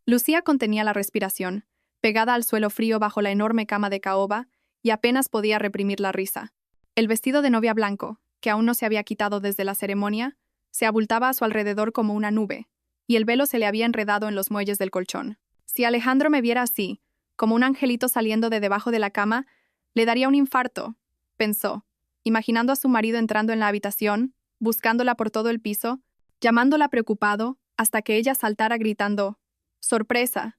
Lucía contenía la respiración, pegada al suelo frío bajo la enorme cama de caoba, y apenas podía reprimir la risa. El vestido de novia blanco, que aún no se había quitado desde la ceremonia, se abultaba a su alrededor como una nube, y el velo se le había enredado en los muelles del colchón. Si Alejandro me viera así, como un angelito saliendo de debajo de la cama, le daría un infarto, pensó, imaginando a su marido entrando en la habitación, buscándola por todo el piso, llamándola preocupado, hasta que ella saltara gritando «¡Sorpresa!»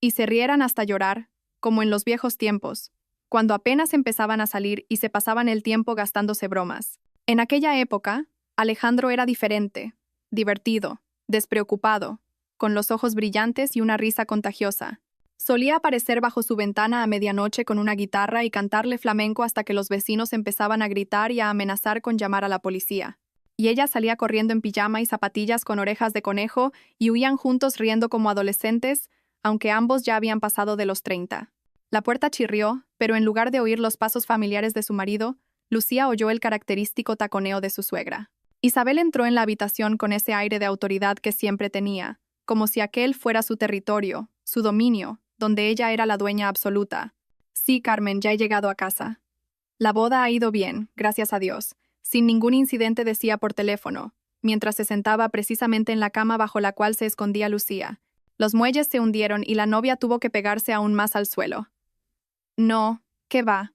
y se rieran hasta llorar, como en los viejos tiempos, cuando apenas empezaban a salir y se pasaban el tiempo gastándose bromas. En aquella época, Alejandro era diferente, divertido, despreocupado, con los ojos brillantes y una risa contagiosa. Solía aparecer bajo su ventana a medianoche con una guitarra y cantarle flamenco hasta que los vecinos empezaban a gritar y a amenazar con llamar a la policía. Y ella salía corriendo en pijama y zapatillas con orejas de conejo y huían juntos riendo como adolescentes, aunque ambos ya habían pasado de los 30. La puerta chirrió, pero en lugar de oír los pasos familiares de su marido, Lucía oyó el característico taconeo de su suegra. Isabel entró en la habitación con ese aire de autoridad que siempre tenía, como si aquel fuera su territorio, su dominio, donde ella era la dueña absoluta. Sí, Carmen, ya he llegado a casa. La boda ha ido bien, gracias a Dios. Sin ningún incidente, decía por teléfono, mientras se sentaba precisamente en la cama bajo la cual se escondía Lucía. Los muelles se hundieron y la novia tuvo que pegarse aún más al suelo. No, ¿qué va?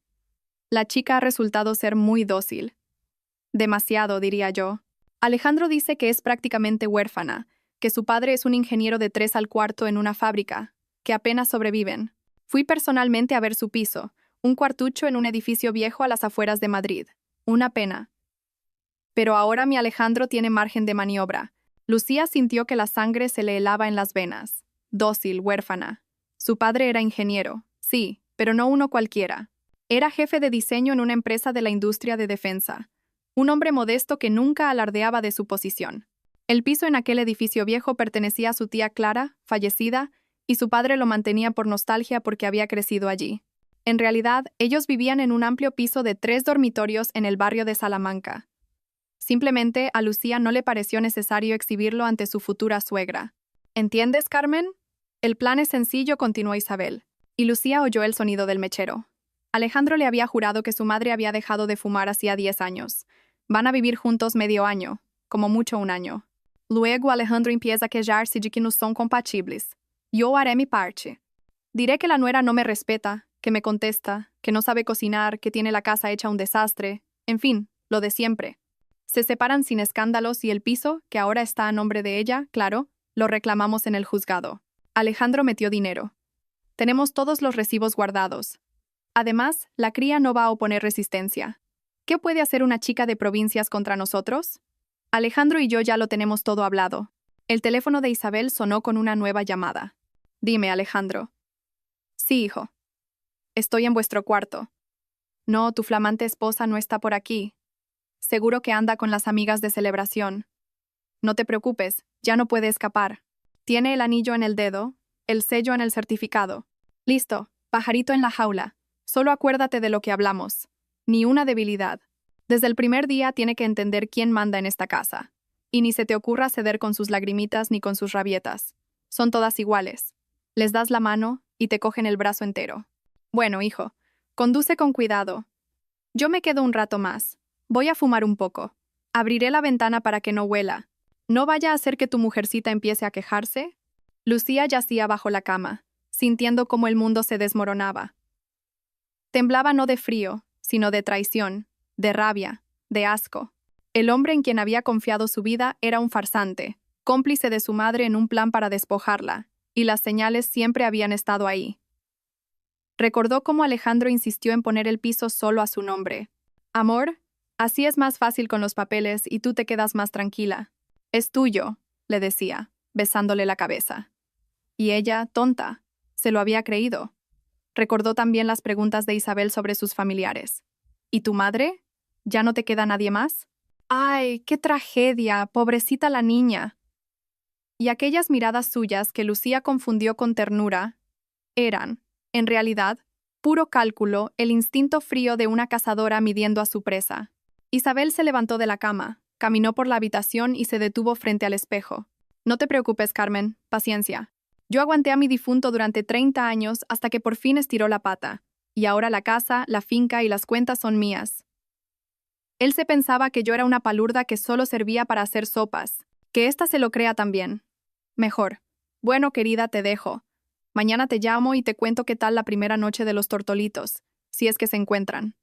La chica ha resultado ser muy dócil. Demasiado, diría yo. Alejandro dice que es prácticamente huérfana, que su padre es un ingeniero de 3 al cuarto en una fábrica, que apenas sobreviven. Fui personalmente a ver su piso, un cuartucho en un edificio viejo a las afueras de Madrid. Una pena. Pero ahora mi Alejandro tiene margen de maniobra. Lucía sintió que la sangre se le helaba en las venas. Dócil, huérfana. Su padre era ingeniero, sí, pero no uno cualquiera. Era jefe de diseño en una empresa de la industria de defensa. Un hombre modesto que nunca alardeaba de su posición. El piso en aquel edificio viejo pertenecía a su tía Clara, fallecida, y su padre lo mantenía por nostalgia porque había crecido allí. En realidad, ellos vivían en un amplio piso de 3 dormitorios en el barrio de Salamanca. Simplemente a Lucía no le pareció necesario exhibirlo ante su futura suegra. ¿Entiendes, Carmen? El plan es sencillo, continuó Isabel. Y Lucía oyó el sonido del mechero. Alejandro le había jurado que su madre había dejado de fumar hacía 10 años. Van a vivir juntos medio año, como mucho un año. Luego Alejandro empieza a quejarse de que no son compatibles. Yo haré mi parte. Diré que la nuera no me respeta, que me contesta, que no sabe cocinar, que tiene la casa hecha un desastre. En fin, lo de siempre. Se separan sin escándalos y el piso, que ahora está a nombre de ella, claro, lo reclamamos en el juzgado. Alejandro metió dinero. Tenemos todos los recibos guardados. Además, la cría no va a oponer resistencia. ¿Qué puede hacer una chica de provincias contra nosotros? Alejandro y yo ya lo tenemos todo hablado. El teléfono de Isabel sonó con una nueva llamada. Dime, Alejandro. Sí, hijo. Estoy en vuestro cuarto. No, tu flamante esposa no está por aquí. Seguro que anda con las amigas de celebración. No te preocupes, ya no puede escapar. Tiene el anillo en el dedo, el sello en el certificado. Listo, pajarito en la jaula. Solo acuérdate de lo que hablamos. Ni una debilidad. Desde el primer día tiene que entender quién manda en esta casa. Y ni se te ocurra ceder con sus lagrimitas ni con sus rabietas. Son todas iguales. Les das la mano y te cogen el brazo entero. Bueno, hijo, conduce con cuidado. Yo me quedo un rato más. Voy a fumar un poco. Abriré la ventana para que no huela. No vaya a hacer que tu mujercita empiece a quejarse. Lucía yacía bajo la cama, sintiendo cómo el mundo se desmoronaba. Temblaba no de frío, sino de traición, de rabia, de asco. El hombre en quien había confiado su vida era un farsante, cómplice de su madre en un plan para despojarla, y las señales siempre habían estado ahí. Recordó cómo Alejandro insistió en poner el piso solo a su nombre. Amor, así es más fácil con los papeles y tú te quedas más tranquila. Es tuyo, le decía, besándole la cabeza. Y ella, tonta, se lo había creído. Recordó también las preguntas de Isabel sobre sus familiares. ¿Y tu madre? ¿Ya no te queda nadie más? ¡Ay, qué tragedia! ¡Pobrecita la niña! Y aquellas miradas suyas que Lucía confundió con ternura eran, en realidad, puro cálculo, el instinto frío de una cazadora midiendo a su presa. Isabel se levantó de la cama, caminó por la habitación y se detuvo frente al espejo. No te preocupes, Carmen, paciencia. Yo aguanté a mi difunto durante 30 años hasta que por fin estiró la pata. Y ahora la casa, la finca y las cuentas son mías. Él se pensaba que yo era una palurda que solo servía para hacer sopas. Que ésta se lo crea también. Mejor. Bueno, querida, te dejo. Mañana te llamo y te cuento qué tal la primera noche de los tortolitos, si es que se encuentran.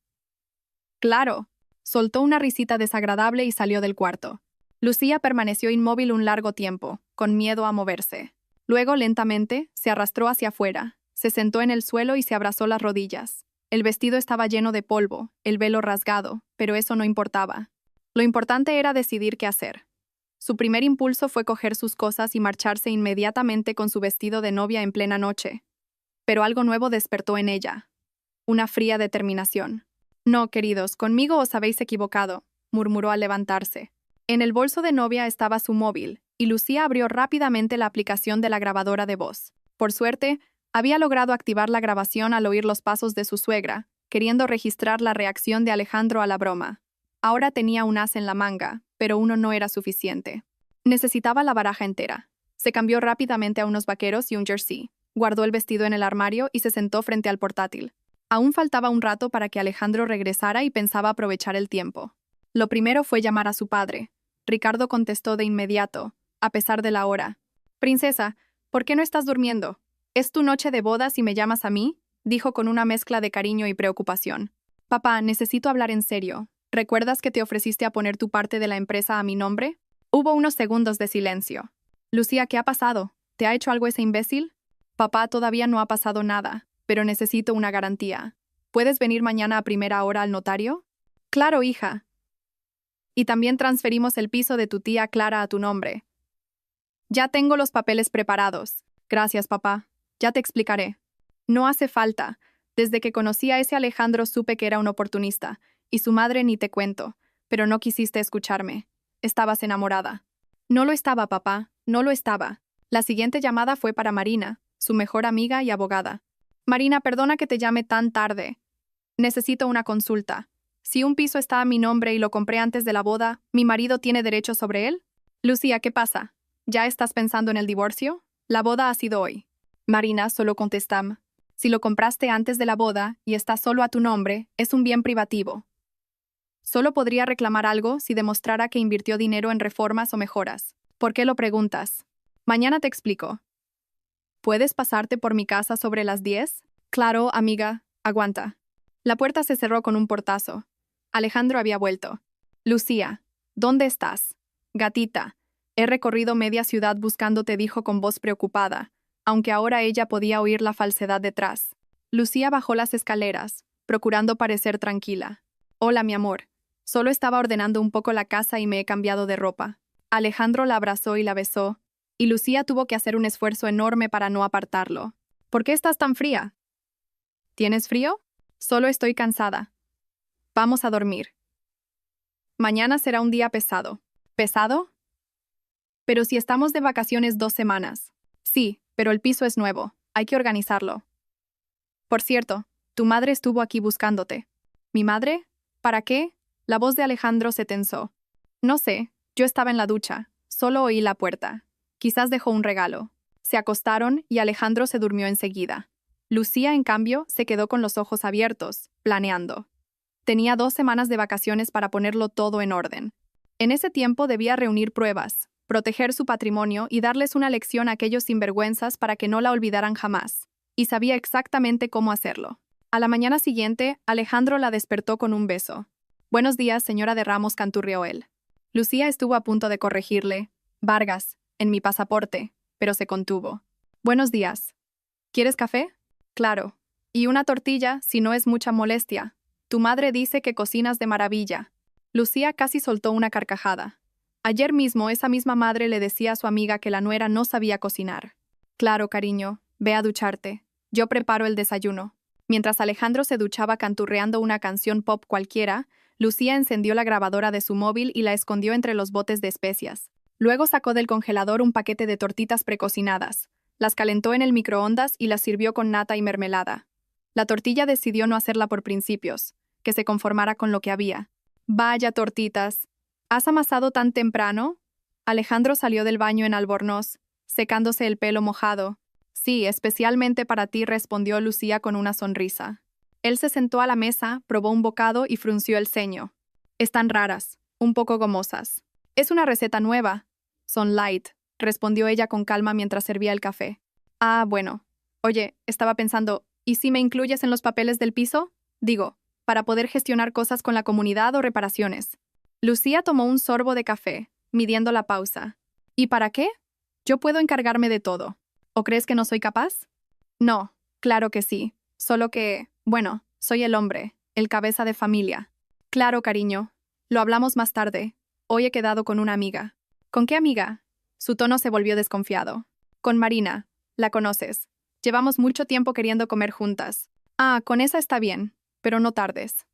Claro. Soltó una risita desagradable y salió del cuarto. Lucía permaneció inmóvil un largo tiempo, con miedo a moverse. Luego, lentamente, se arrastró hacia afuera, se sentó en el suelo y se abrazó las rodillas. El vestido estaba lleno de polvo, el velo rasgado, pero eso no importaba. Lo importante era decidir qué hacer. Su primer impulso fue coger sus cosas y marcharse inmediatamente con su vestido de novia en plena noche. Pero algo nuevo despertó en ella. Una fría determinación. No, queridos, conmigo os habéis equivocado, murmuró al levantarse. En el bolso de novia estaba su móvil, y Lucía abrió rápidamente la aplicación de la grabadora de voz. Por suerte, había logrado activar la grabación al oír los pasos de su suegra, queriendo registrar la reacción de Alejandro a la broma. Ahora tenía un as en la manga, pero uno no era suficiente. Necesitaba la baraja entera. Se cambió rápidamente a unos vaqueros y un jersey, guardó el vestido en el armario y se sentó frente al portátil. Aún faltaba un rato para que Alejandro regresara y pensaba aprovechar el tiempo. Lo primero fue llamar a su padre. Ricardo contestó de inmediato, a pesar de la hora. «Princesa, ¿por qué no estás durmiendo? ¿Es tu noche de bodas y me llamas a mí?», dijo con una mezcla de cariño y preocupación. «Papá, necesito hablar en serio. ¿Recuerdas que te ofreciste a poner tu parte de la empresa a mi nombre?». Hubo unos segundos de silencio. «Lucía, ¿qué ha pasado? ¿Te ha hecho algo ese imbécil?». «Papá, todavía no ha pasado nada, pero necesito una garantía. ¿Puedes venir mañana a primera hora al notario?». «Claro, hija. Y también transferimos el piso de tu tía Clara a tu nombre». «Ya tengo los papeles preparados». «Gracias, papá. Ya te explicaré». «No hace falta. Desde que conocí a ese Alejandro supe que era un oportunista, y su madre ni te cuento, pero no quisiste escucharme. Estabas enamorada». «No lo estaba, papá, no lo estaba». La siguiente llamada fue para Marina, su mejor amiga y abogada. «Marina, perdona que te llame tan tarde. Necesito una consulta. Si un piso está a mi nombre y lo compré antes de la boda, ¿mi marido tiene derecho sobre él?». «Lucía, ¿qué pasa? ¿Ya estás pensando en el divorcio? La boda ha sido hoy». «Marina, solo contestam. Si lo compraste antes de la boda y está solo a tu nombre, es un bien privativo. Solo podría reclamar algo si demostrara que invirtió dinero en reformas o mejoras. ¿Por qué lo preguntas? Mañana te explico». «¿Puedes pasarte por mi casa sobre las 10? «Claro, amiga. Aguanta». La puerta se cerró con un portazo. Alejandro había vuelto. «Lucía, ¿dónde estás?». «Gatita, he recorrido media ciudad buscándote», dijo con voz preocupada, aunque ahora ella podía oír la falsedad detrás. Lucía bajó las escaleras, procurando parecer tranquila. «Hola, mi amor. Solo estaba ordenando un poco la casa y me he cambiado de ropa». Alejandro la abrazó y la besó, y Lucía tuvo que hacer un esfuerzo enorme para no apartarlo. «¿Por qué estás tan fría?». «¿Tienes frío?». «Solo estoy cansada. Vamos a dormir. Mañana será un día pesado». «¿Pesado?». «Pero si estamos de vacaciones 2 semanas». «Sí, pero el piso es nuevo. Hay que organizarlo». «Por cierto, tu madre estuvo aquí buscándote». «¿Mi madre? ¿Para qué?». La voz de Alejandro se tensó. «No sé, yo estaba en la ducha. Solo oí la puerta. Quizás dejó un regalo». Se acostaron y Alejandro se durmió enseguida. Lucía, en cambio, se quedó con los ojos abiertos, planeando. Tenía 2 semanas de vacaciones para ponerlo todo en orden. En ese tiempo debía reunir pruebas, proteger su patrimonio y darles una lección a aquellos sinvergüenzas para que no la olvidaran jamás. Y sabía exactamente cómo hacerlo. A la mañana siguiente, Alejandro la despertó con un beso. «Buenos días, señora de Ramos», canturreó él. Lucía estuvo a punto de corregirle. «Vargas, en mi pasaporte», pero se contuvo. «Buenos días. ¿Quieres café?». «Claro. Y una tortilla, si no es mucha molestia. Tu madre dice que cocinas de maravilla». Lucía casi soltó una carcajada. Ayer mismo esa misma madre le decía a su amiga que la nuera no sabía cocinar. «Claro, cariño. Ve a ducharte. Yo preparo el desayuno». Mientras Alejandro se duchaba canturreando una canción pop cualquiera, Lucía encendió la grabadora de su móvil y la escondió entre los botes de especias. Luego sacó del congelador un paquete de tortitas precocinadas. Las calentó en el microondas y las sirvió con nata y mermelada. La tortilla decidió no hacerla por principios, que se conformara con lo que había. «Vaya tortitas. ¿Has amasado tan temprano?». Alejandro salió del baño en Albornoz, secándose el pelo mojado. Sí, especialmente para ti, respondió Lucía con una sonrisa. Él se sentó a la mesa, probó un bocado y frunció el ceño. Están raras, un poco gomosas. Es una receta nueva. Son light, respondió ella con calma mientras servía el café. Ah, bueno. Oye, estaba pensando, ¿y si me incluyes en los papeles del piso? Digo, para poder gestionar cosas con la comunidad o reparaciones. Lucía tomó un sorbo de café, midiendo la pausa. ¿Y para qué? Yo puedo encargarme de todo. ¿O crees que no soy capaz? No, claro que sí. Solo que, bueno, soy el hombre, el cabeza de familia. Claro, cariño. Lo hablamos más tarde. Hoy he quedado con una amiga. ¿Con qué amiga? Su tono se volvió desconfiado. Con Marina. La conoces. Llevamos mucho tiempo queriendo comer juntas. Ah, con esa está bien, pero no tardes.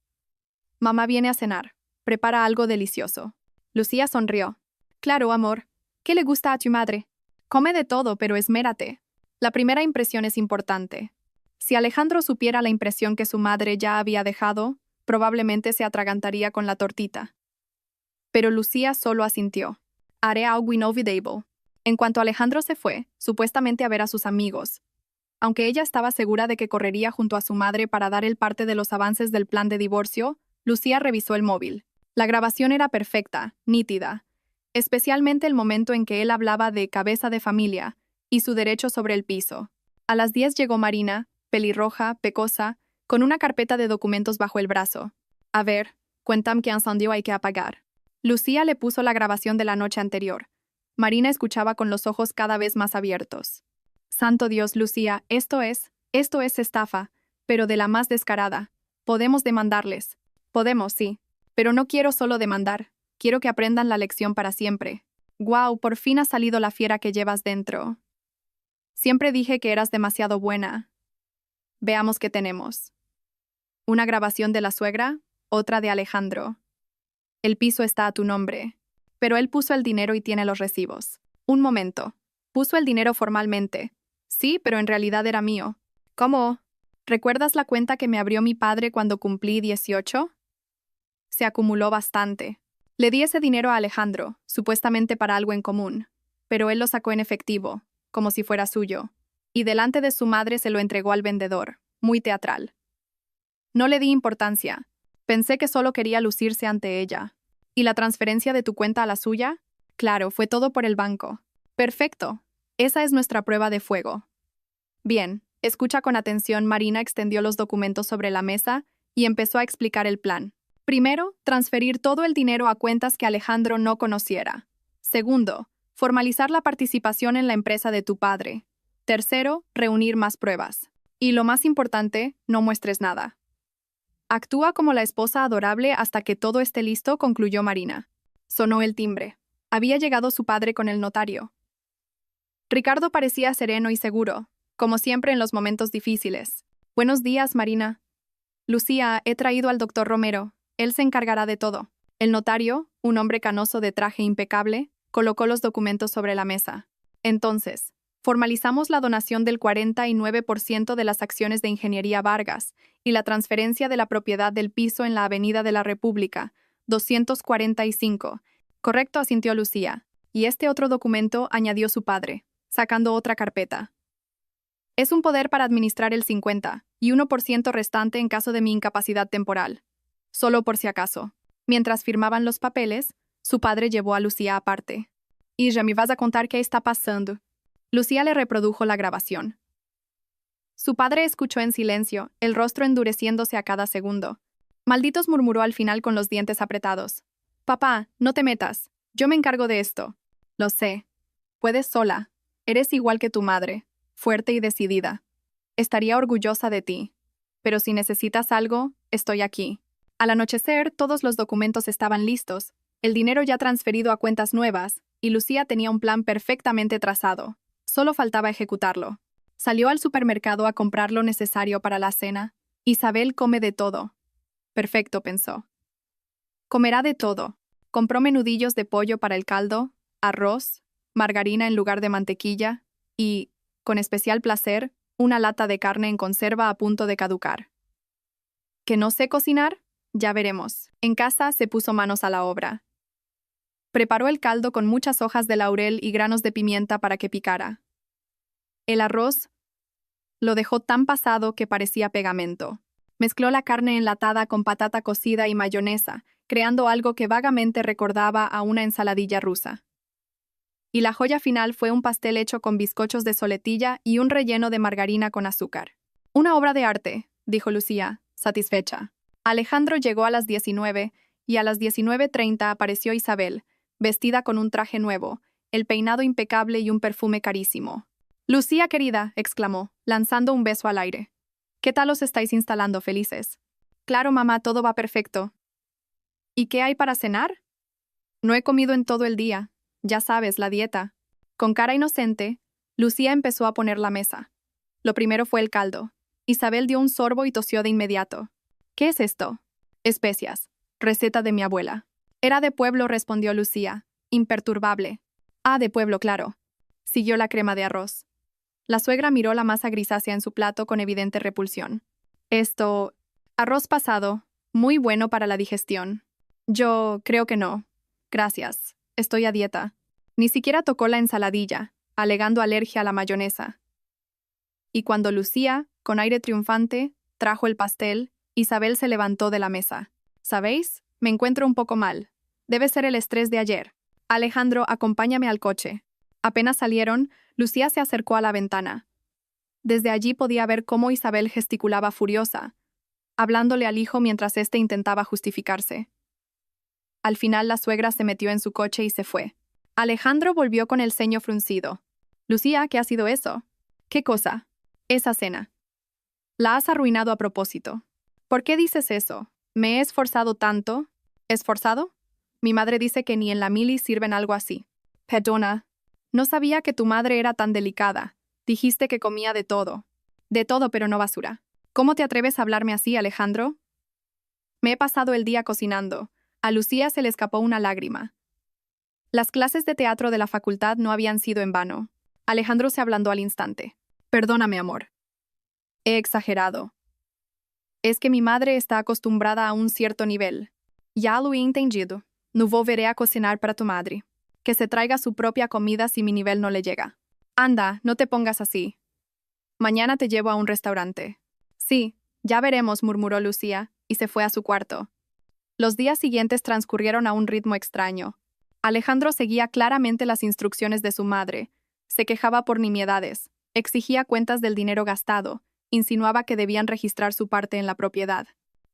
Mamá viene a cenar. Prepara algo delicioso. Lucía sonrió. Claro, amor. ¿Qué le gusta a tu madre? Come de todo, pero esmérate. La primera impresión es importante. Si Alejandro supiera la impresión que su madre ya había dejado, probablemente se atragantaría con la tortita. Pero Lucía solo asintió. Haré algo inolvidable. En cuanto Alejandro se fue, supuestamente a ver a sus amigos. Aunque ella estaba segura de que correría junto a su madre para dar el parte de los avances del plan de divorcio, Lucía revisó el móvil. La grabación era perfecta, nítida, especialmente el momento en que él hablaba de cabeza de familia y su derecho sobre el piso. A las 10 llegó Marina, pelirroja, pecosa, con una carpeta de documentos bajo el brazo. A ver, cuéntame qué encendió hay que apagar. Lucía le puso la grabación de la noche anterior. Marina escuchaba con los ojos cada vez más abiertos. Santo Dios, Lucía, esto es estafa, pero de la más descarada. Podemos demandarles. Podemos, sí. Pero no quiero solo demandar. Quiero que aprendan la lección para siempre. Guau, por fin ha salido la fiera que llevas dentro. Siempre dije que eras demasiado buena. Veamos qué tenemos. Una grabación de la suegra, otra de Alejandro. El piso está a tu nombre. Pero él puso el dinero y tiene los recibos. Un momento. Puso el dinero formalmente. Sí, pero en realidad era mío. ¿Cómo? ¿Recuerdas la cuenta que me abrió mi padre cuando cumplí 18? Se acumuló bastante. Le di ese dinero a Alejandro, supuestamente para algo en común, pero él lo sacó en efectivo, como si fuera suyo, y delante de su madre se lo entregó al vendedor, muy teatral. No le di importancia. Pensé que solo quería lucirse ante ella. ¿Y la transferencia de tu cuenta a la suya? Claro, fue todo por el banco. Perfecto. Esa es nuestra prueba de fuego. Bien, escucha con atención. Marina extendió los documentos sobre la mesa y empezó a explicar el plan. Primero, transferir todo el dinero a cuentas que Alejandro no conociera. Segundo, formalizar la participación en la empresa de tu padre. Tercero, reunir más pruebas. Y lo más importante, no muestres nada. Actúa como la esposa adorable hasta que todo esté listo, concluyó Marina. Sonó el timbre. Había llegado su padre con el notario. Ricardo parecía sereno y seguro, como siempre en los momentos difíciles. Buenos días, Marina. Lucía, he traído al doctor Romero. Él se encargará de todo. El notario, un hombre canoso de traje impecable, colocó los documentos sobre la mesa. Entonces, formalizamos la donación del 49% de las acciones de Ingeniería Vargas y la transferencia de la propiedad del piso en la Avenida de la República, 245. Correcto, asintió Lucía. Y este otro documento, añadió su padre, sacando otra carpeta. Es un poder para administrar el 50 y 1% restante en caso de mi incapacidad temporal. Solo por si acaso. Mientras firmaban los papeles, su padre llevó a Lucía aparte. «Y ya me vas a contar qué está pasando». Lucía le reprodujo la grabación. Su padre escuchó en silencio, el rostro endureciéndose a cada segundo. «Malditos», murmuró al final con los dientes apretados. «Papá, no te metas. Yo me encargo de esto». «Lo sé. Puedes sola. Eres igual que tu madre, fuerte y decidida. Estaría orgullosa de ti. Pero si necesitas algo, estoy aquí». Al anochecer, todos los documentos estaban listos, el dinero ya transferido a cuentas nuevas, y Lucía tenía un plan perfectamente trazado. Solo faltaba ejecutarlo. Salió al supermercado a comprar lo necesario para la cena. Isabel come de todo. Perfecto, pensó. Comerá de todo. Compró menudillos de pollo para el caldo, arroz, margarina en lugar de mantequilla y, con especial placer, una lata de carne en conserva a punto de caducar. ¿Que no sé cocinar? Ya veremos. En casa se puso manos a la obra. Preparó el caldo con muchas hojas de laurel y granos de pimienta para que picara. El arroz, Lo dejó tan pasado que parecía pegamento. Mezcló la carne enlatada con patata cocida y mayonesa, creando algo que vagamente recordaba a una ensaladilla rusa. Y la joya final fue un pastel hecho con bizcochos de soletilla y un relleno de margarina con azúcar. Una obra de arte, dijo Lucía, satisfecha. Alejandro llegó a las 19 y a las 19:30 apareció Isabel, vestida con un traje nuevo, el peinado impecable y un perfume carísimo. Lucía, querida, exclamó, lanzando un beso al aire. ¿Qué tal os estáis instalando, felices? Claro, mamá, todo va perfecto. ¿Y qué hay para cenar? No he comido en todo el día. Ya sabes, la dieta. Con cara inocente, Lucía empezó a poner la mesa. Lo primero fue el caldo. Isabel dio un sorbo y tosió de inmediato. ¿Qué es esto? Especias. Receta de mi abuela. Era de pueblo, respondió Lucía, imperturbable. Ah, de pueblo, claro. Siguió la crema de arroz. La suegra miró la masa grisácea en su plato con evidente repulsión. Esto... arroz pasado, muy bueno para la digestión. Yo creo que no. Gracias. Estoy a dieta. Ni siquiera tocó la ensaladilla, alegando alergia a la mayonesa. Y cuando Lucía, con aire triunfante, trajo el pastel, Isabel se levantó de la mesa. ¿Sabéis? Me encuentro un poco mal. Debe ser el estrés de ayer. Alejandro, acompáñame al coche. Apenas salieron, Lucía se acercó a la ventana. Desde allí podía ver cómo Isabel gesticulaba furiosa, hablándole al hijo mientras éste intentaba justificarse. Al final la suegra se metió en su coche y se fue. Alejandro volvió con el ceño fruncido. Lucía, ¿qué ha sido eso? ¿Qué cosa? Esa cena. La has arruinado a propósito. ¿Por qué dices eso? ¿Me he esforzado tanto? ¿Esforzado? Mi madre dice que ni en la mili sirven algo así. Perdona. No sabía que tu madre era tan delicada. Dijiste que comía de todo. De todo, pero no basura. ¿Cómo te atreves a hablarme así, Alejandro? Me he pasado el día cocinando. A Lucía se le escapó una lágrima. Las clases de teatro de la facultad no habían sido en vano. Alejandro se ablandó al instante. Perdóname, amor. He exagerado. Es que mi madre está acostumbrada a un cierto nivel. Ya lo he entendido. No volveré a cocinar para tu madre. Que se traiga su propia comida si mi nivel no le llega. Anda, no te pongas así. Mañana te llevo a un restaurante. Sí, ya veremos, murmuró Lucía, y se fue a su cuarto. Los días siguientes transcurrieron a un ritmo extraño. Alejandro seguía claramente las instrucciones de su madre. Se quejaba por nimiedades, exigía cuentas del dinero gastado, insinuaba que debían registrar su parte en la propiedad.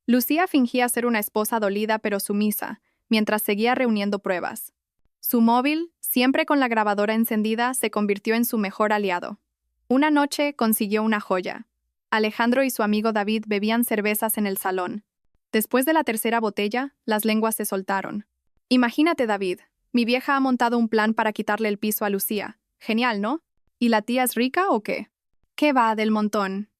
Lucía fingía ser una esposa dolida pero sumisa, mientras seguía reuniendo pruebas. Su móvil, siempre con la grabadora encendida, se convirtió en su mejor aliado. Una noche consiguió una joya. Alejandro y su amigo David bebían cervezas en el salón. Después de la tercera botella, las lenguas se soltaron. Imagínate, David, mi vieja ha montado un plan para quitarle el piso a Lucía. Genial, ¿no? ¿Y la tía es rica o qué? ¿Qué va, del montón?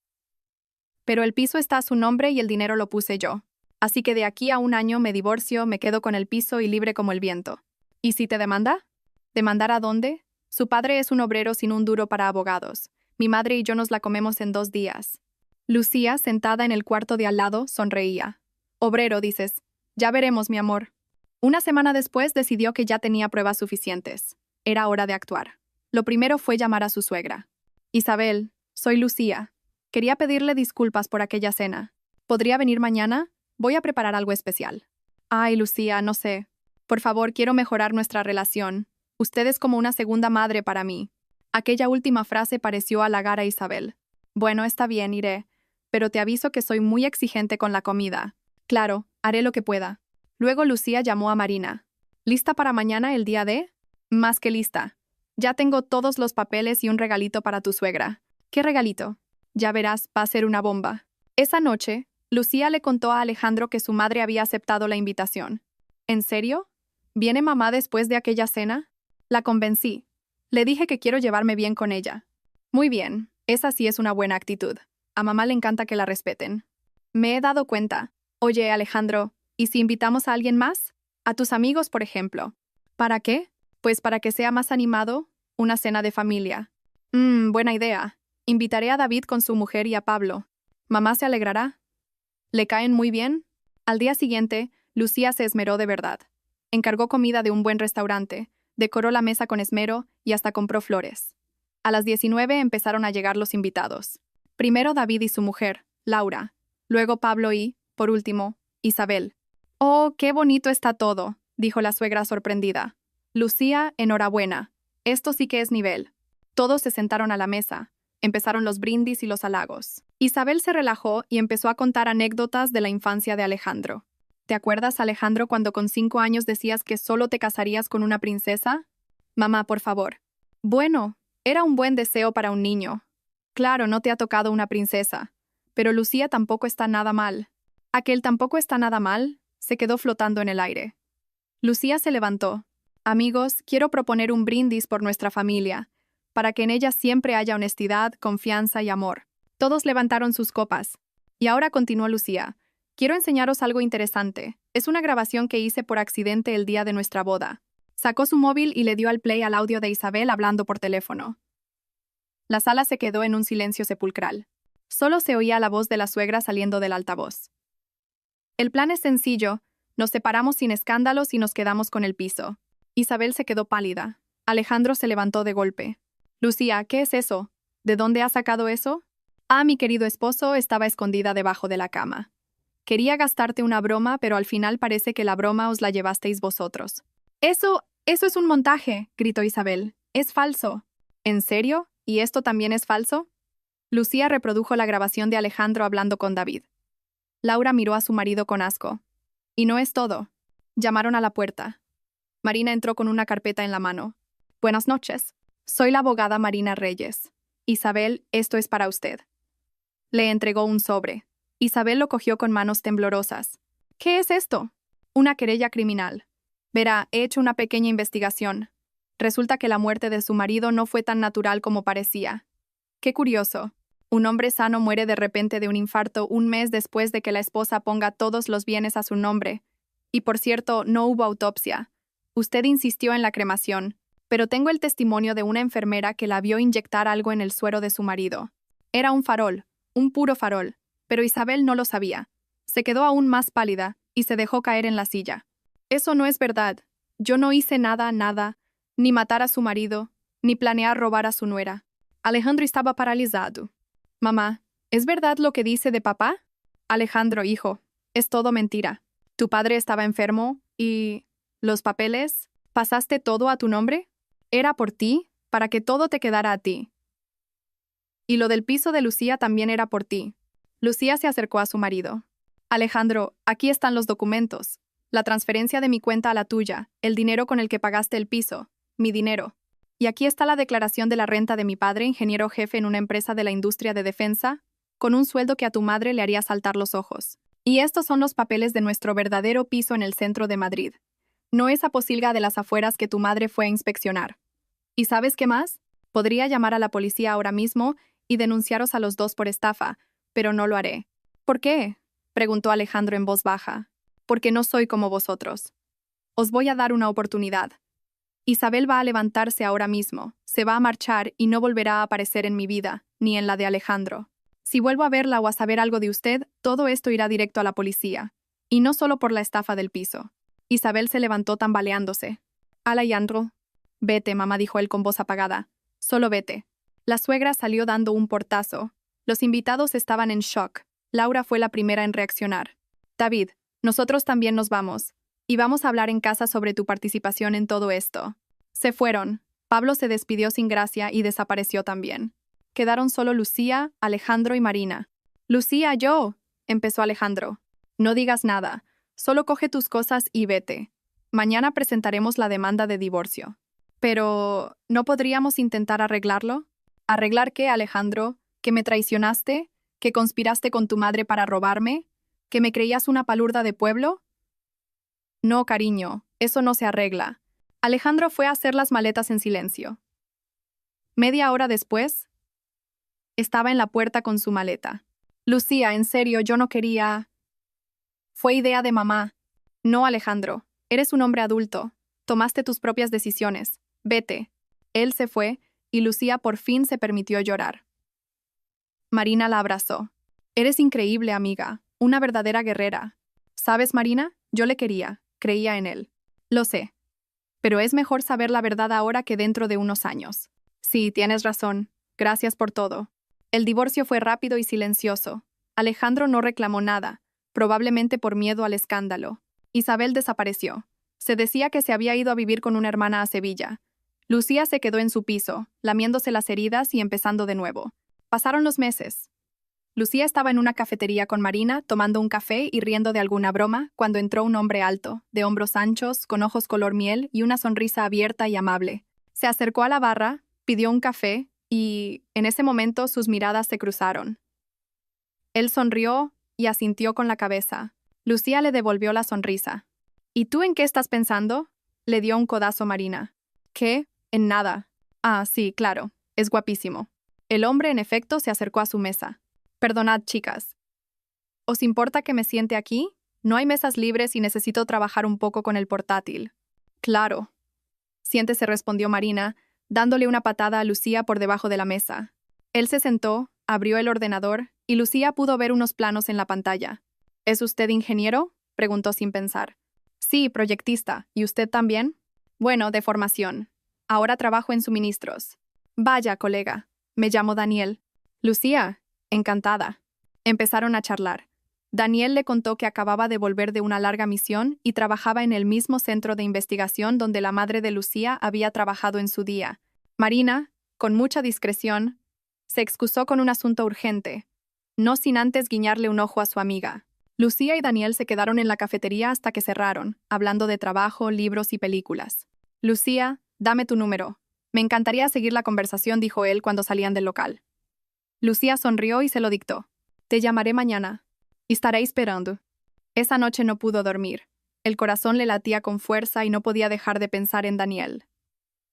Pero el piso está a su nombre y el dinero lo puse yo. Así que de aquí a un año me divorcio, me quedo con el piso y libre como el viento. ¿Y si te demanda? ¿Demandar a dónde? Su padre es un obrero sin un duro para abogados. Mi madre y yo nos la comemos en 2 días. Lucía, sentada en el cuarto de al lado, sonreía. Obrero, dices. Ya veremos, mi amor. Una semana después decidió que ya tenía pruebas suficientes. Era hora de actuar. Lo primero fue llamar a su suegra. Isabel, soy Lucía. Quería pedirle disculpas por aquella cena. ¿Podría venir mañana? Voy a preparar algo especial. Ay, Lucía, no sé. Por favor, quiero mejorar nuestra relación. Usted es como una segunda madre para mí. Aquella última frase pareció halagar a Isabel. Bueno, está bien, iré. Pero te aviso que soy muy exigente con la comida. Claro, haré lo que pueda. Luego Lucía llamó a Marina. ¿Lista para mañana el día de? Más que lista. Ya tengo todos los papeles y un regalito para tu suegra. ¿Qué regalito? Ya verás, va a ser una bomba. Esa noche, Lucía le contó a Alejandro que su madre había aceptado la invitación. ¿En serio? ¿Viene mamá después de aquella cena? La convencí. Le dije que quiero llevarme bien con ella. Muy bien, esa sí es una buena actitud. A mamá le encanta que la respeten. Me he dado cuenta. Oye, Alejandro, ¿y si invitamos a alguien más? A tus amigos, por ejemplo. ¿Para qué? Pues para que sea más animado, una cena de familia. Buena idea. Invitaré a David con su mujer y a Pablo. ¿Mamá se alegrará? ¿Le caen muy bien? Al día siguiente, Lucía se esmeró de verdad. Encargó comida de un buen restaurante, decoró la mesa con esmero y hasta compró flores. A las 19 empezaron a llegar los invitados. Primero David y su mujer, Laura. Luego Pablo y, por último, Isabel. «Oh, qué bonito está todo», dijo la suegra sorprendida. «Lucía, enhorabuena. Esto sí que es nivel». Todos se sentaron a la mesa. Empezaron los brindis y los halagos. Isabel se relajó y empezó a contar anécdotas de la infancia de Alejandro. «¿Te acuerdas, Alejandro, cuando con 5 años decías que solo te casarías con una princesa?» «Mamá, por favor». «Bueno, era un buen deseo para un niño. Claro, no te ha tocado una princesa. Pero Lucía tampoco está nada mal». «¿Aquel tampoco está nada mal?» Se quedó flotando en el aire. Lucía se levantó. «Amigos, quiero proponer un brindis por nuestra familia, para que en ella siempre haya honestidad, confianza y amor». Todos levantaron sus copas. «Y ahora», continuó Lucía, «quiero enseñaros algo interesante. Es una grabación que hice por accidente el día de nuestra boda». Sacó su móvil y le dio al play al audio de Isabel hablando por teléfono. La sala se quedó en un silencio sepulcral. Solo se oía la voz de la suegra saliendo del altavoz. «El plan es sencillo. Nos separamos sin escándalos y nos quedamos con el piso». Isabel se quedó pálida. Alejandro se levantó de golpe. «Lucía, ¿qué es eso? ¿De dónde has sacado eso?» «Ah, mi querido esposo, estaba escondida debajo de la cama. Quería gastarte una broma, pero al final parece que la broma os la llevasteis vosotros». Eso es un montaje», gritó Isabel. «Es falso». «¿En serio? ¿Y esto también es falso?» Lucía reprodujo la grabación de Alejandro hablando con David. Laura miró a su marido con asco. «Y no es todo». Llamaron a la puerta. Marina entró con una carpeta en la mano. «Buenas noches. Soy la abogada Marina Reyes. Isabel, esto es para usted». Le entregó un sobre. Isabel lo cogió con manos temblorosas. «¿Qué es esto?» «Una querella criminal. Verá, he hecho una pequeña investigación. Resulta que la muerte de su marido no fue tan natural como parecía. Qué curioso. Un hombre sano muere de repente de un infarto un mes después de que la esposa ponga todos los bienes a su nombre. Y por cierto, no hubo autopsia. Usted insistió en la cremación, pero tengo el testimonio de una enfermera que la vio inyectar algo en el suero de su marido. Era un farol, un puro farol, pero Isabel no lo sabía. Se quedó aún más pálida y se dejó caer en la silla. «Eso no es verdad. Yo no hice nada, ni matar a su marido, ni planear robar a su nuera». Alejandro estaba paralizado. «Mamá, ¿es verdad lo que dice de papá?» «Alejandro, hijo, es todo mentira. Tu padre estaba enfermo y... ¿los papeles? ¿Pasaste todo a tu nombre? Era por ti, para que todo te quedara a ti. Y lo del piso de Lucía también era por ti». Lucía se acercó a su marido. «Alejandro, aquí están los documentos. La transferencia de mi cuenta a la tuya, el dinero con el que pagaste el piso, mi dinero. Y aquí está la declaración de la renta de mi padre, ingeniero jefe en una empresa de la industria de defensa, con un sueldo que a tu madre le haría saltar los ojos. Y estos son los papeles de nuestro verdadero piso en el centro de Madrid. No esa posilga de las afueras que tu madre fue a inspeccionar. ¿Y sabes qué más? Podría llamar a la policía ahora mismo y denunciaros a los dos por estafa, pero no lo haré». «¿Por qué?», preguntó Alejandro en voz baja. «Porque no soy como vosotros. Os voy a dar una oportunidad. Isabel va a levantarse ahora mismo, se va a marchar y no volverá a aparecer en mi vida, ni en la de Alejandro. Si vuelvo a verla o a saber algo de usted, todo esto irá directo a la policía. Y no solo por la estafa del piso». Isabel se levantó tambaleándose. «Alejandro». «Vete, mamá», dijo él con voz apagada. «Solo vete». La suegra salió dando un portazo. Los invitados estaban en shock. Laura fue la primera en reaccionar. «David, nosotros también nos vamos. Y vamos a hablar en casa sobre tu participación en todo esto». Se fueron. Pablo se despidió sin gracia y desapareció también. Quedaron solo Lucía, Alejandro y Marina. «Lucía, yo», empezó Alejandro. «No digas nada. Solo coge tus cosas y vete. Mañana presentaremos la demanda de divorcio». «Pero, ¿no podríamos intentar arreglarlo?» «¿Arreglar qué, Alejandro? ¿Que me traicionaste? ¿Que conspiraste con tu madre para robarme? ¿Que me creías una palurda de pueblo?» «No, cariño, eso no se arregla». Alejandro fue a hacer las maletas en silencio. Media hora después, estaba en la puerta con su maleta. «Lucía, en serio, yo no quería...» «Fue idea de mamá». «No, Alejandro, eres un hombre adulto. Tomaste tus propias decisiones. Vete». Él se fue, y Lucía por fin se permitió llorar. Marina la abrazó. «Eres increíble, amiga, una verdadera guerrera. ¿Sabes, Marina? Yo le quería, creía en él». «Lo sé. Pero es mejor saber la verdad ahora que dentro de unos años». «Sí, tienes razón. Gracias por todo». El divorcio fue rápido y silencioso. Alejandro no reclamó nada, probablemente por miedo al escándalo. Isabel desapareció. Se decía que se había ido a vivir con una hermana a Sevilla. Lucía se quedó en su piso, lamiéndose las heridas y empezando de nuevo. Pasaron los meses. Lucía estaba en una cafetería con Marina, tomando un café y riendo de alguna broma, cuando entró un hombre alto, de hombros anchos, con ojos color miel y una sonrisa abierta y amable. Se acercó a la barra, pidió un café y, en ese momento, sus miradas se cruzaron. Él sonrió y asintió con la cabeza. Lucía le devolvió la sonrisa. ¿Y tú en qué estás pensando? Le dio un codazo Marina. ¿Qué? En nada. Ah, sí, claro. Es guapísimo. El hombre, en efecto, se acercó a su mesa. Perdonad, chicas. ¿Os importa que me siente aquí? No hay mesas libres y necesito trabajar un poco con el portátil. Claro. Siéntese, respondió Marina, dándole una patada a Lucía por debajo de la mesa. Él se sentó, abrió el ordenador, y Lucía pudo ver unos planos en la pantalla. ¿Es usted ingeniero?, preguntó sin pensar. Sí, proyectista. ¿Y usted también? Bueno, de formación. Ahora trabajo en suministros. Vaya, colega. Me llamo Daniel. Lucía, encantada. Empezaron a charlar. Daniel le contó que acababa de volver de una larga misión y trabajaba en el mismo centro de investigación donde la madre de Lucía había trabajado en su día. Marina, con mucha discreción, se excusó con un asunto urgente, no sin antes guiñarle un ojo a su amiga. Lucía y Daniel se quedaron en la cafetería hasta que cerraron, hablando de trabajo, libros y películas. Lucía, dame tu número. Me encantaría seguir la conversación, dijo él cuando salían del local. Lucía sonrió y se lo dictó. Te llamaré mañana. Estaré esperando. Esa noche no pudo dormir. El corazón le latía con fuerza y no podía dejar de pensar en Daniel.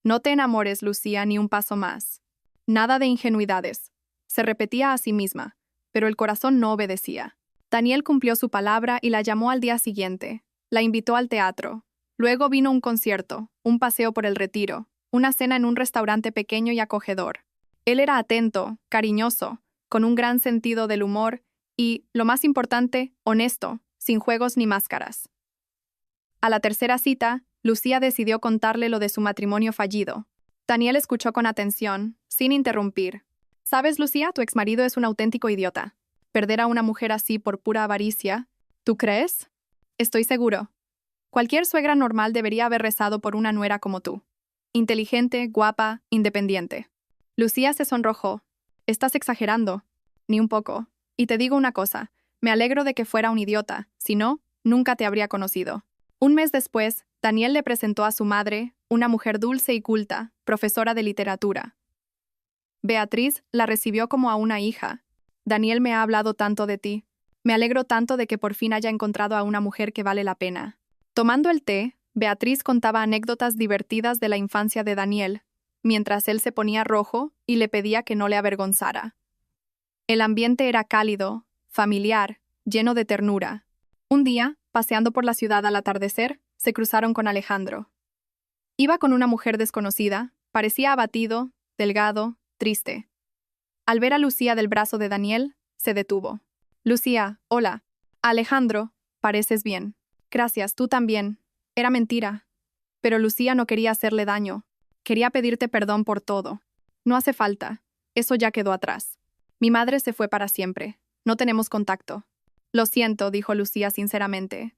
No te enamores, Lucía, ni un paso más. Nada de ingenuidades. Se repetía a sí misma, pero el corazón no obedecía. Daniel cumplió su palabra y la llamó al día siguiente. La invitó al teatro. Luego vino un concierto, un paseo por el Retiro, una cena en un restaurante pequeño y acogedor. Él era atento, cariñoso, con un gran sentido del humor y, lo más importante, honesto, sin juegos ni máscaras. A la tercera cita, Lucía decidió contarle lo de su matrimonio fallido. Daniel escuchó con atención, sin interrumpir. ¿Sabes, Lucía? Tu exmarido es un auténtico idiota. Perder a una mujer así por pura avaricia, ¿tú crees? Estoy seguro. Cualquier suegra normal debería haber rezado por una nuera como tú. Inteligente, guapa, independiente. Lucía se sonrojó. Estás exagerando. Ni un poco. Y te digo una cosa, me alegro de que fuera un idiota, si no, nunca te habría conocido. Un mes después, Daniel le presentó a su madre, una mujer dulce y culta, profesora de literatura. Beatriz la recibió como a una hija. Daniel me ha hablado tanto de ti. Me alegro tanto de que por fin haya encontrado a una mujer que vale la pena. Tomando el té, Beatriz contaba anécdotas divertidas de la infancia de Daniel, mientras él se ponía rojo y le pedía que no le avergonzara. El ambiente era cálido, familiar, lleno de ternura. Un día, paseando por la ciudad al atardecer, se cruzaron con Alejandro. Iba con una mujer desconocida, parecía abatido, delgado, triste. Al ver a Lucía del brazo de Daniel, se detuvo. Lucía, hola. Alejandro, pareces bien. Gracias, tú también. Era mentira. Pero Lucía no quería hacerle daño. Quería pedirte perdón por todo. No hace falta. Eso ya quedó atrás. Mi madre se fue para siempre. No tenemos contacto. Lo siento, dijo Lucía sinceramente.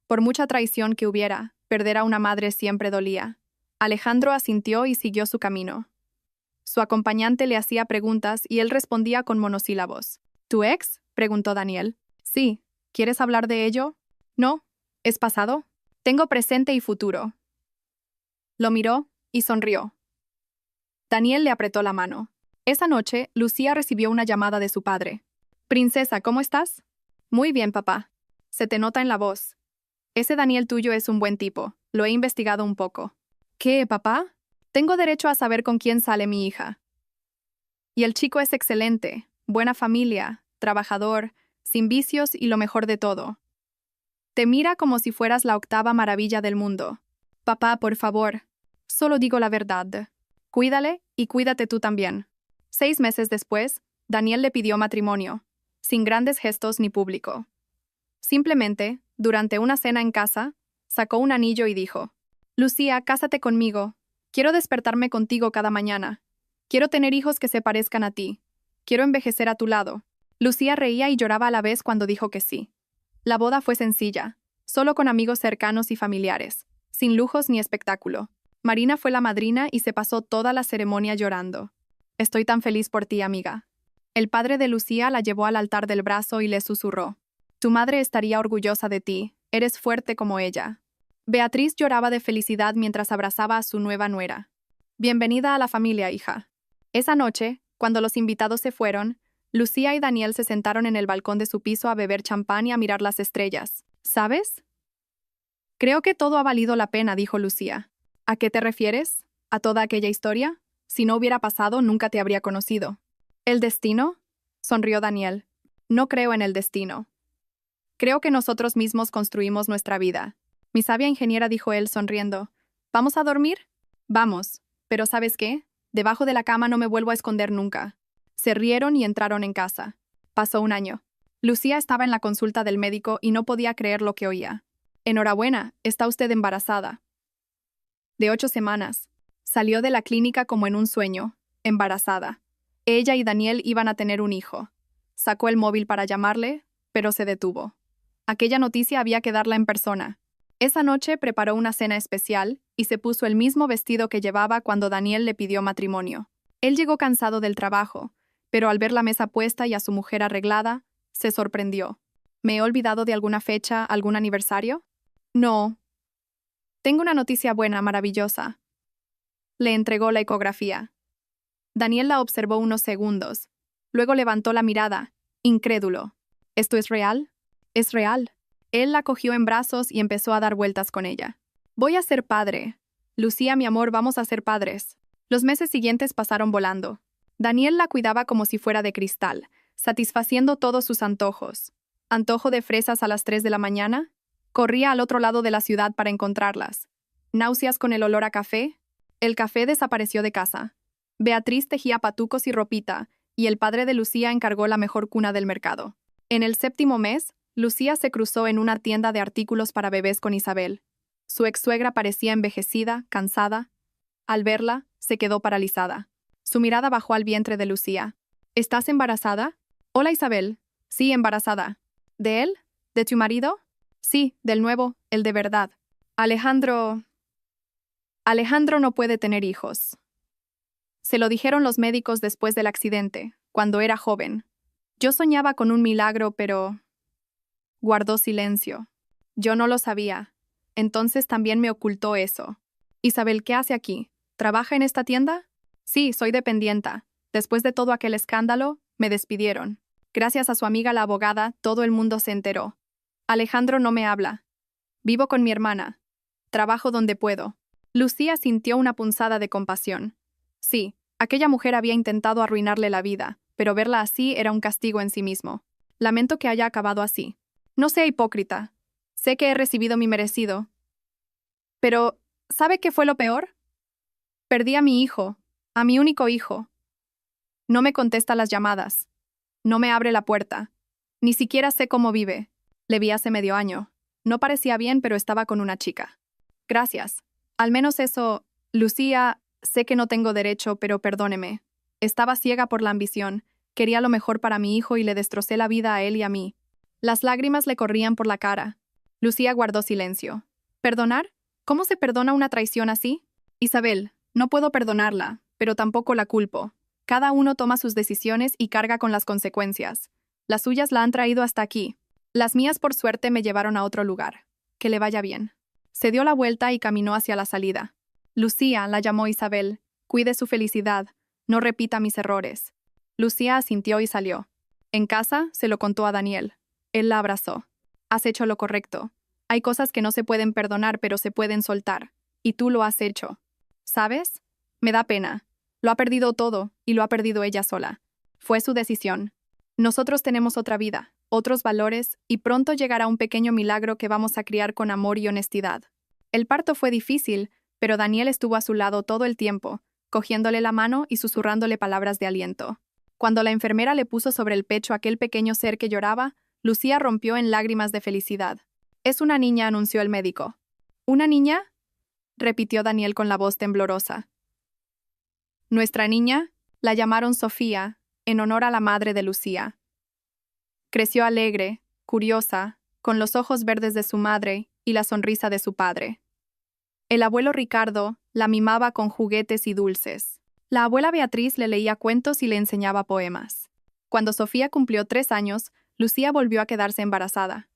Por mucha traición que hubiera, perder a una madre siempre dolía. Alejandro asintió y siguió su camino. Su acompañante le hacía preguntas y él respondía con monosílabos. ¿Tu ex?, preguntó Daniel. Sí. ¿Quieres hablar de ello? No. ¿Es pasado? Tengo presente y futuro. Lo miró y sonrió. Daniel le apretó la mano. Esa noche, Lucía recibió una llamada de su padre. Princesa, ¿cómo estás? Muy bien, papá. Se te nota en la voz. Ese Daniel tuyo es un buen tipo. Lo he investigado un poco. ¿Qué, papá? Tengo derecho a saber con quién sale mi hija. Y el chico es excelente, buena familia, trabajador, sin vicios y lo mejor de todo. Te mira como si fueras la octava maravilla del mundo. Papá, por favor, solo digo la verdad. Cuídale y cuídate tú también. 6 meses después, Daniel le pidió matrimonio, sin grandes gestos ni público. Simplemente, durante una cena en casa, sacó un anillo y dijo: Lucía, cásate conmigo. Quiero despertarme contigo cada mañana. Quiero tener hijos que se parezcan a ti. Quiero envejecer a tu lado. Lucía reía y lloraba a la vez cuando dijo que sí. La boda fue sencilla, solo con amigos cercanos y familiares, sin lujos ni espectáculo. Marina fue la madrina y se pasó toda la ceremonia llorando. Estoy tan feliz por ti, amiga. El padre de Lucía la llevó al altar del brazo y le susurró. Tu madre estaría orgullosa de ti, eres fuerte como ella. Beatriz lloraba de felicidad mientras abrazaba a su nueva nuera. Bienvenida a la familia, hija. Esa noche, cuando los invitados se fueron, Lucía y Daniel se sentaron en el balcón de su piso a beber champán y a mirar las estrellas. ¿Sabes? Creo que todo ha valido la pena, dijo Lucía. ¿A qué te refieres? ¿A toda aquella historia? Si no hubiera pasado, nunca te habría conocido. ¿El destino? Sonrió Daniel. No creo en el destino. Creo que nosotros mismos construimos nuestra vida. Mi sabia ingeniera, dijo él sonriendo. ¿Vamos a dormir? Vamos. Pero ¿sabes qué? Debajo de la cama no me vuelvo a esconder nunca. Se rieron y entraron en casa. Pasó un año. Lucía estaba en la consulta del médico y no podía creer lo que oía. Enhorabuena, está usted embarazada. De 8 semanas. Salió de la clínica como en un sueño, embarazada. Ella y Daniel iban a tener un hijo. Sacó el móvil para llamarle, pero se detuvo. Aquella noticia había que darla en persona. Esa noche preparó una cena especial y se puso el mismo vestido que llevaba cuando Daniel le pidió matrimonio. Él llegó cansado del trabajo, pero al ver la mesa puesta y a su mujer arreglada, se sorprendió. ¿Me he olvidado de alguna fecha, algún aniversario? No. Tengo una noticia buena, maravillosa. Le entregó la ecografía. Daniel la observó unos segundos. Luego levantó la mirada, incrédulo. ¿Esto es real? Es real. Él la cogió en brazos y empezó a dar vueltas con ella. Voy a ser padre. Lucía, mi amor, vamos a ser padres. Los meses siguientes pasaron volando. Daniel la cuidaba como si fuera de cristal, satisfaciendo todos sus antojos. ¿Antojo de fresas a las 3 de la mañana? Corría al otro lado de la ciudad para encontrarlas. ¿Náuseas con el olor a café? El café desapareció de casa. Beatriz tejía patucos y ropita, y el padre de Lucía encargó la mejor cuna del mercado. En el 7º mes, Lucía se cruzó en una tienda de artículos para bebés con Isabel. Su ex-suegra parecía envejecida, cansada. Al verla, se quedó paralizada. Su mirada bajó al vientre de Lucía. ¿Estás embarazada? Hola, Isabel. Sí, embarazada. ¿De él? ¿De tu marido? Sí, del nuevo, el de verdad. Alejandro no puede tener hijos. Se lo dijeron los médicos después del accidente, cuando era joven. Yo soñaba con un milagro, pero... Guardó silencio. Yo no lo sabía. Entonces también me ocultó eso. Isabel, ¿qué hace aquí? ¿Trabaja en esta tienda? Sí, soy dependienta. Después de todo aquel escándalo, me despidieron. Gracias a su amiga la abogada, todo el mundo se enteró. Alejandro no me habla. Vivo con mi hermana. Trabajo donde puedo. Lucía sintió una punzada de compasión. Sí, aquella mujer había intentado arruinarle la vida, pero verla así era un castigo en sí mismo. Lamento que haya acabado así. No sea hipócrita. Sé que he recibido mi merecido. Pero, ¿sabe qué fue lo peor? Perdí a mi hijo, a mi único hijo. No me contesta las llamadas. No me abre la puerta. Ni siquiera sé cómo vive. Le vi hace medio año. No parecía bien, pero estaba con una chica. Gracias. Al menos eso, Lucía, sé que no tengo derecho, pero perdóneme. Estaba ciega por la ambición. Quería lo mejor para mi hijo y le destrocé la vida a él y a mí. Las lágrimas le corrían por la cara. Lucía guardó silencio. ¿Perdonar? ¿Cómo se perdona una traición así? Isabel, no puedo perdonarla, pero tampoco la culpo. Cada uno toma sus decisiones y carga con las consecuencias. Las suyas la han traído hasta aquí. Las mías, por suerte, me llevaron a otro lugar. Que le vaya bien. Se dio la vuelta y caminó hacia la salida. Lucía, la llamó Isabel. Cuide su felicidad. No repita mis errores. Lucía asintió y salió. En casa, se lo contó a Daniel. Él la abrazó. Has hecho lo correcto. Hay cosas que no se pueden perdonar, pero se pueden soltar. Y tú lo has hecho. ¿Sabes? Me da pena. Lo ha perdido todo, y lo ha perdido ella sola. Fue su decisión. Nosotros tenemos otra vida, otros valores, y pronto llegará un pequeño milagro que vamos a criar con amor y honestidad. El parto fue difícil, pero Daniel estuvo a su lado todo el tiempo, cogiéndole la mano y susurrándole palabras de aliento. Cuando la enfermera le puso sobre el pecho aquel pequeño ser que lloraba, Lucía rompió en lágrimas de felicidad. «Es una niña», anunció el médico. «¿Una niña?», repitió Daniel con la voz temblorosa. «Nuestra niña», la llamaron Sofía, en honor a la madre de Lucía. Creció alegre, curiosa, con los ojos verdes de su madre y la sonrisa de su padre. El abuelo Ricardo la mimaba con juguetes y dulces. La abuela Beatriz le leía cuentos y le enseñaba poemas. Cuando Sofía cumplió 3 años, Lucía volvió a quedarse embarazada.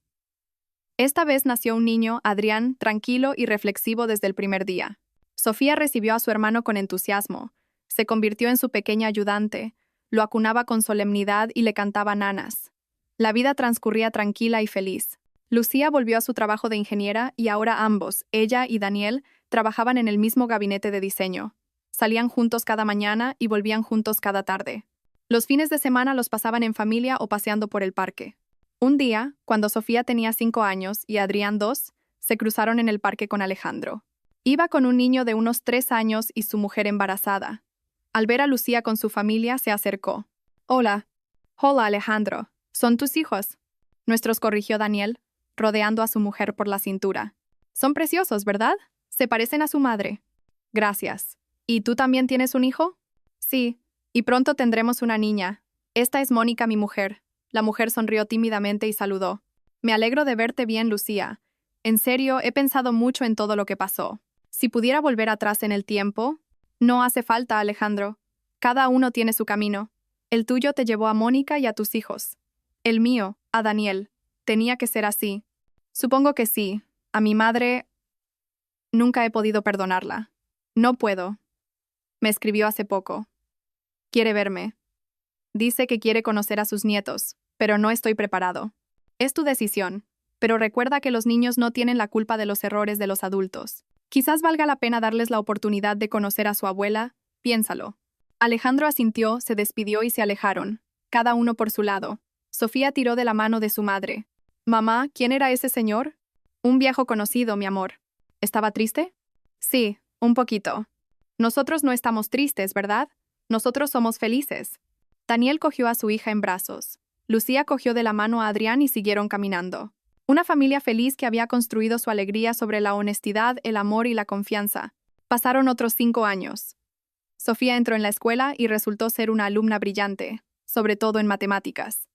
Esta vez nació un niño, Adrián, tranquilo y reflexivo desde el primer día. Sofía recibió a su hermano con entusiasmo, se convirtió en su pequeña ayudante, lo acunaba con solemnidad y le cantaba nanas. La vida transcurría tranquila y feliz. Lucía volvió a su trabajo de ingeniera y ahora ambos, ella y Daniel, trabajaban en el mismo gabinete de diseño. Salían juntos cada mañana y volvían juntos cada tarde. Los fines de semana los pasaban en familia o paseando por el parque. Un día, cuando Sofía tenía 5 años y Adrián 2, se cruzaron en el parque con Alejandro. Iba con un niño de unos 3 años y su mujer embarazada. Al ver a Lucía con su familia, se acercó. «Hola». «Hola, Alejandro. ¿Son tus hijos?», nuestros corrigió Daniel, rodeando a su mujer por la cintura. «Son preciosos, ¿verdad? Se parecen a su madre». «Gracias. ¿Y tú también tienes un hijo?». «Sí, y pronto tendremos una niña. Esta es Mónica, mi mujer». La mujer sonrió tímidamente y saludó. «Me alegro de verte bien, Lucía. En serio, he pensado mucho en todo lo que pasó. Si pudiera volver atrás en el tiempo...». «No hace falta, Alejandro. Cada uno tiene su camino. El tuyo te llevó a Mónica y a tus hijos. El mío, a Daniel. Tenía que ser así». «Supongo que sí. A mi madre... nunca he podido perdonarla. No puedo. Me escribió hace poco. Quiere verme. Dice que quiere conocer a sus nietos, pero no estoy preparado. Es tu decisión, pero recuerda que los niños no tienen la culpa de los errores de los adultos. Quizás valga la pena darles la oportunidad de conocer a su abuela, piénsalo». Alejandro asintió, se despidió y se alejaron, cada uno por su lado. Sofía tiró de la mano de su madre. «Mamá, ¿quién era ese señor?». «Un viejo conocido, mi amor». «¿Estaba triste?». «Sí, un poquito». «Nosotros no estamos tristes, ¿verdad? Nosotros somos felices». Daniel cogió a su hija en brazos. Lucía cogió de la mano a Adrián y siguieron caminando. Una familia feliz que había construido su alegría sobre la honestidad, el amor y la confianza. Pasaron otros 5 años. Sofía entró en la escuela y resultó ser una alumna brillante, sobre todo en matemáticas.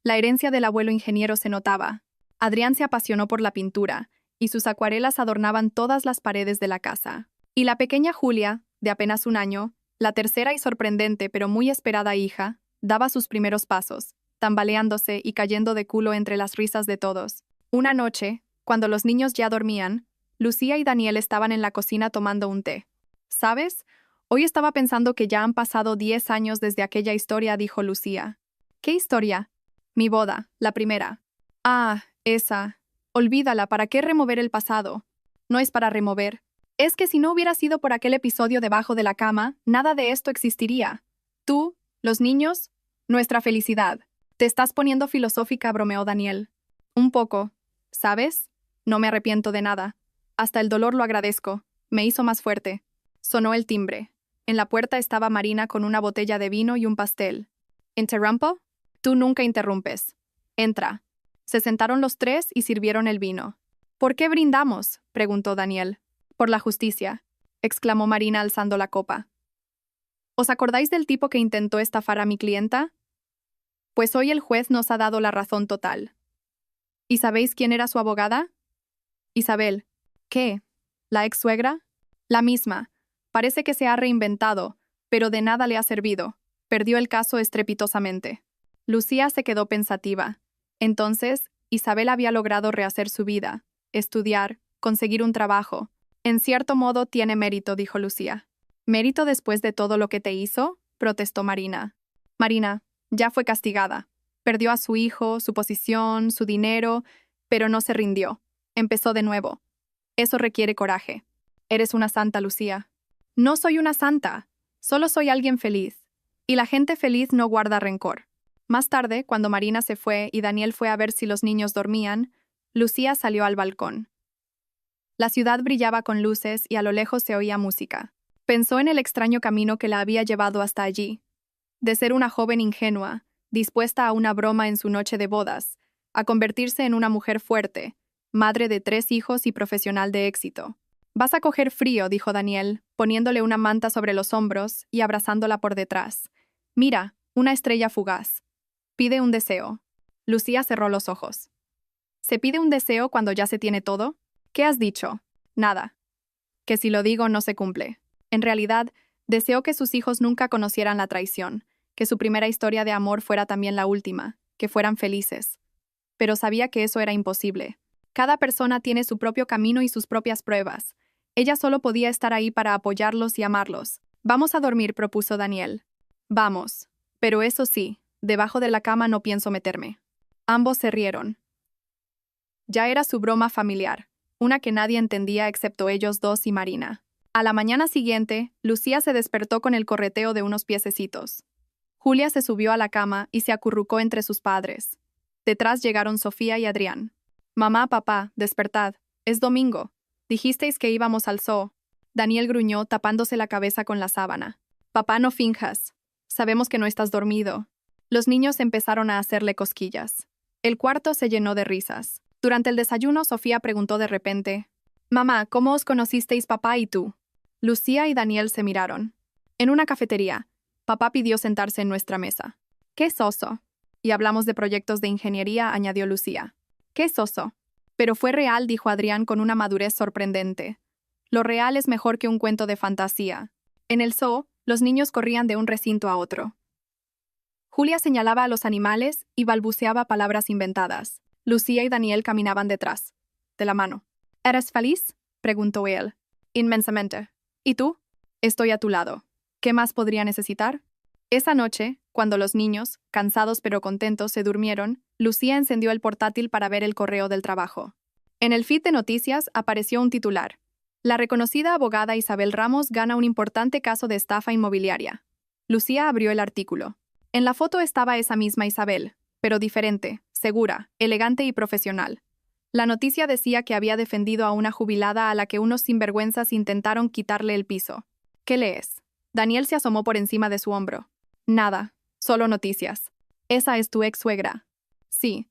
La herencia del abuelo ingeniero se notaba. Adrián se apasionó por la pintura, y sus acuarelas adornaban todas las paredes de la casa. Y la pequeña Julia, de apenas 1 año, la tercera y sorprendente pero muy esperada hija, daba sus primeros pasos, tambaleándose y cayendo de culo entre las risas de todos. Una noche, cuando los niños ya dormían, Lucía y Daniel estaban en la cocina tomando un té. «¿Sabes? Hoy estaba pensando que ya han pasado 10 años desde aquella historia», dijo Lucía. «¿Qué historia?». «Mi boda, la primera». «Ah, esa. Olvídala, ¿para qué remover el pasado?». «No es para remover. Es que si no hubiera sido por aquel episodio debajo de la cama, nada de esto existiría. Tú, los niños, nuestra felicidad». «Te estás poniendo filosófica», bromeó Daniel. «Un poco. ¿Sabes? No me arrepiento de nada. Hasta el dolor lo agradezco. Me hizo más fuerte». Sonó el timbre. En la puerta estaba Marina con una botella de vino y un pastel. «¿Interrumpo?». «Tú nunca interrumpes. Entra». Se sentaron los 3 y sirvieron el vino. «¿Por qué brindamos?», preguntó Daniel. «Por la justicia», exclamó Marina alzando la copa. «¿Os acordáis del tipo que intentó estafar a mi clienta? Pues hoy el juez nos ha dado la razón total». «¿Y sabéis quién era su abogada?». «Isabel». «¿Qué? ¿La ex suegra?». «La misma. Parece que se ha reinventado, pero de nada le ha servido. Perdió el caso estrepitosamente». Lucía se quedó pensativa. Entonces, Isabel había logrado rehacer su vida, estudiar, conseguir un trabajo. «En cierto modo tiene mérito», dijo Lucía. «¿Mérito después de todo lo que te hizo?», protestó Marina. «Marina, ya fue castigada. Perdió a su hijo, su posición, su dinero, pero no se rindió. Empezó de nuevo. Eso requiere coraje». «Eres una santa, Lucía». «No soy una santa. Solo soy alguien feliz. Y la gente feliz no guarda rencor». Más tarde, cuando Marina se fue y Daniel fue a ver si los niños dormían, Lucía salió al balcón. La ciudad brillaba con luces y a lo lejos se oía música. Pensó en el extraño camino que la había llevado hasta allí. De ser una joven ingenua, dispuesta a una broma en su noche de bodas, a convertirse en una mujer fuerte, madre de 3 hijos y profesional de éxito. «Vas a coger frío», dijo Daniel, poniéndole una manta sobre los hombros y abrazándola por detrás. Mira, una estrella fugaz. Pide un deseo. Lucía cerró los ojos. ¿Se pide un deseo cuando ya se tiene todo? ¿Qué has dicho? Nada. Que si lo digo no se cumple. En realidad, deseó que sus hijos nunca conocieran la traición, que su primera historia de amor fuera también la última, que fueran felices. Pero sabía que eso era imposible. Cada persona tiene su propio camino y sus propias pruebas. Ella solo podía estar ahí para apoyarlos y amarlos. Vamos a dormir, propuso Daniel. Vamos. Pero eso sí, debajo de la cama no pienso meterme. Ambos se rieron. Ya era su broma familiar, una que nadie entendía excepto ellos dos y Marina. A la mañana siguiente, Lucía se despertó con el correteo de unos piececitos. Julia se subió a la cama y se acurrucó entre sus padres. Detrás llegaron Sofía y Adrián. Mamá, papá, despertad. Es domingo. Dijisteis que íbamos al zoo. Daniel gruñó tapándose la cabeza con la sábana. Papá, no finjas. Sabemos que no estás dormido. Los niños empezaron a hacerle cosquillas. El cuarto se llenó de risas. Durante el desayuno, Sofía preguntó de repente: Mamá, ¿cómo os conocisteis papá y tú? Lucía y Daniel se miraron. En una cafetería. Papá pidió sentarse en nuestra mesa. ¡Qué soso! Y hablamos de proyectos de ingeniería, añadió Lucía. ¡Qué soso! Pero fue real, dijo Adrián con una madurez sorprendente. Lo real es mejor que un cuento de fantasía. En el zoo, los niños corrían de un recinto a otro. Julia señalaba a los animales y balbuceaba palabras inventadas. Lucía y Daniel caminaban detrás, de la mano. ¿Eres feliz?, preguntó él. Inmensamente. ¿Y tú? Estoy a tu lado. ¿Qué más podría necesitar? Esa noche, cuando los niños, cansados pero contentos, se durmieron, Lucía encendió el portátil para ver el correo del trabajo. En el feed de noticias apareció un titular. La reconocida abogada Isabel Ramos gana un importante caso de estafa inmobiliaria. Lucía abrió el artículo. En la foto estaba esa misma Isabel, pero diferente, segura, elegante y profesional. La noticia decía que había defendido a una jubilada a la que unos sinvergüenzas intentaron quitarle el piso. ¿Qué lees? Daniel se asomó por encima de su hombro. Nada, solo noticias. ¿Esa es tu ex-suegra? Sí.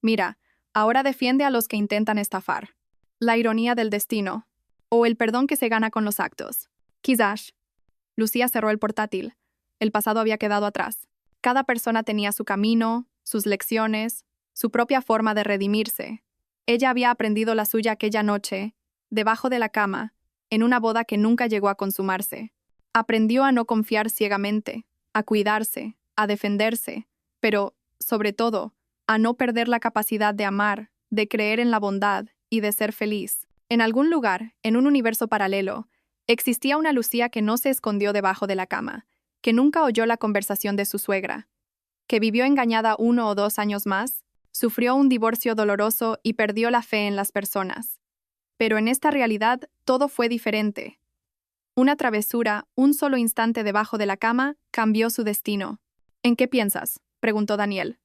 Mira, ahora defiende a los que intentan estafar. La ironía del destino. O el perdón que se gana con los actos. Quizás. Lucía cerró el portátil. El pasado había quedado atrás. Cada persona tenía su camino, sus lecciones, su propia forma de redimirse. Ella había aprendido la suya aquella noche, debajo de la cama, en una boda que nunca llegó a consumarse. Aprendió a no confiar ciegamente, a cuidarse, a defenderse, pero, sobre todo, a no perder la capacidad de amar, de creer en la bondad y de ser feliz. En algún lugar, en un universo paralelo, existía una Lucía que no se escondió debajo de la cama, que nunca oyó la conversación de su suegra, que vivió engañada 1 o 2 años más, sufrió un divorcio doloroso y perdió la fe en las personas. Pero en esta realidad todo fue diferente. Una travesura, un solo instante debajo de la cama, cambió su destino. ¿En qué piensas?, preguntó Daniel.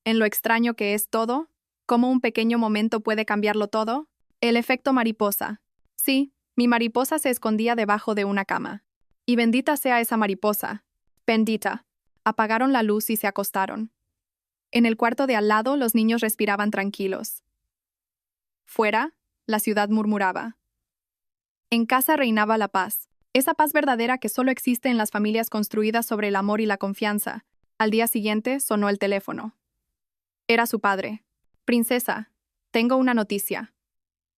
¿En lo extraño que es todo? ¿Cómo un pequeño momento puede cambiarlo todo? El efecto mariposa. Sí, mi mariposa se escondía debajo de una cama. Y bendita sea esa mariposa. Bendita. Apagaron la luz y se acostaron. En el cuarto de al lado los niños respiraban tranquilos. Fuera, la ciudad murmuraba. En casa reinaba la paz. Esa paz verdadera que solo existe en las familias construidas sobre el amor y la confianza. Al día siguiente sonó el teléfono. Era su padre. Princesa, tengo una noticia.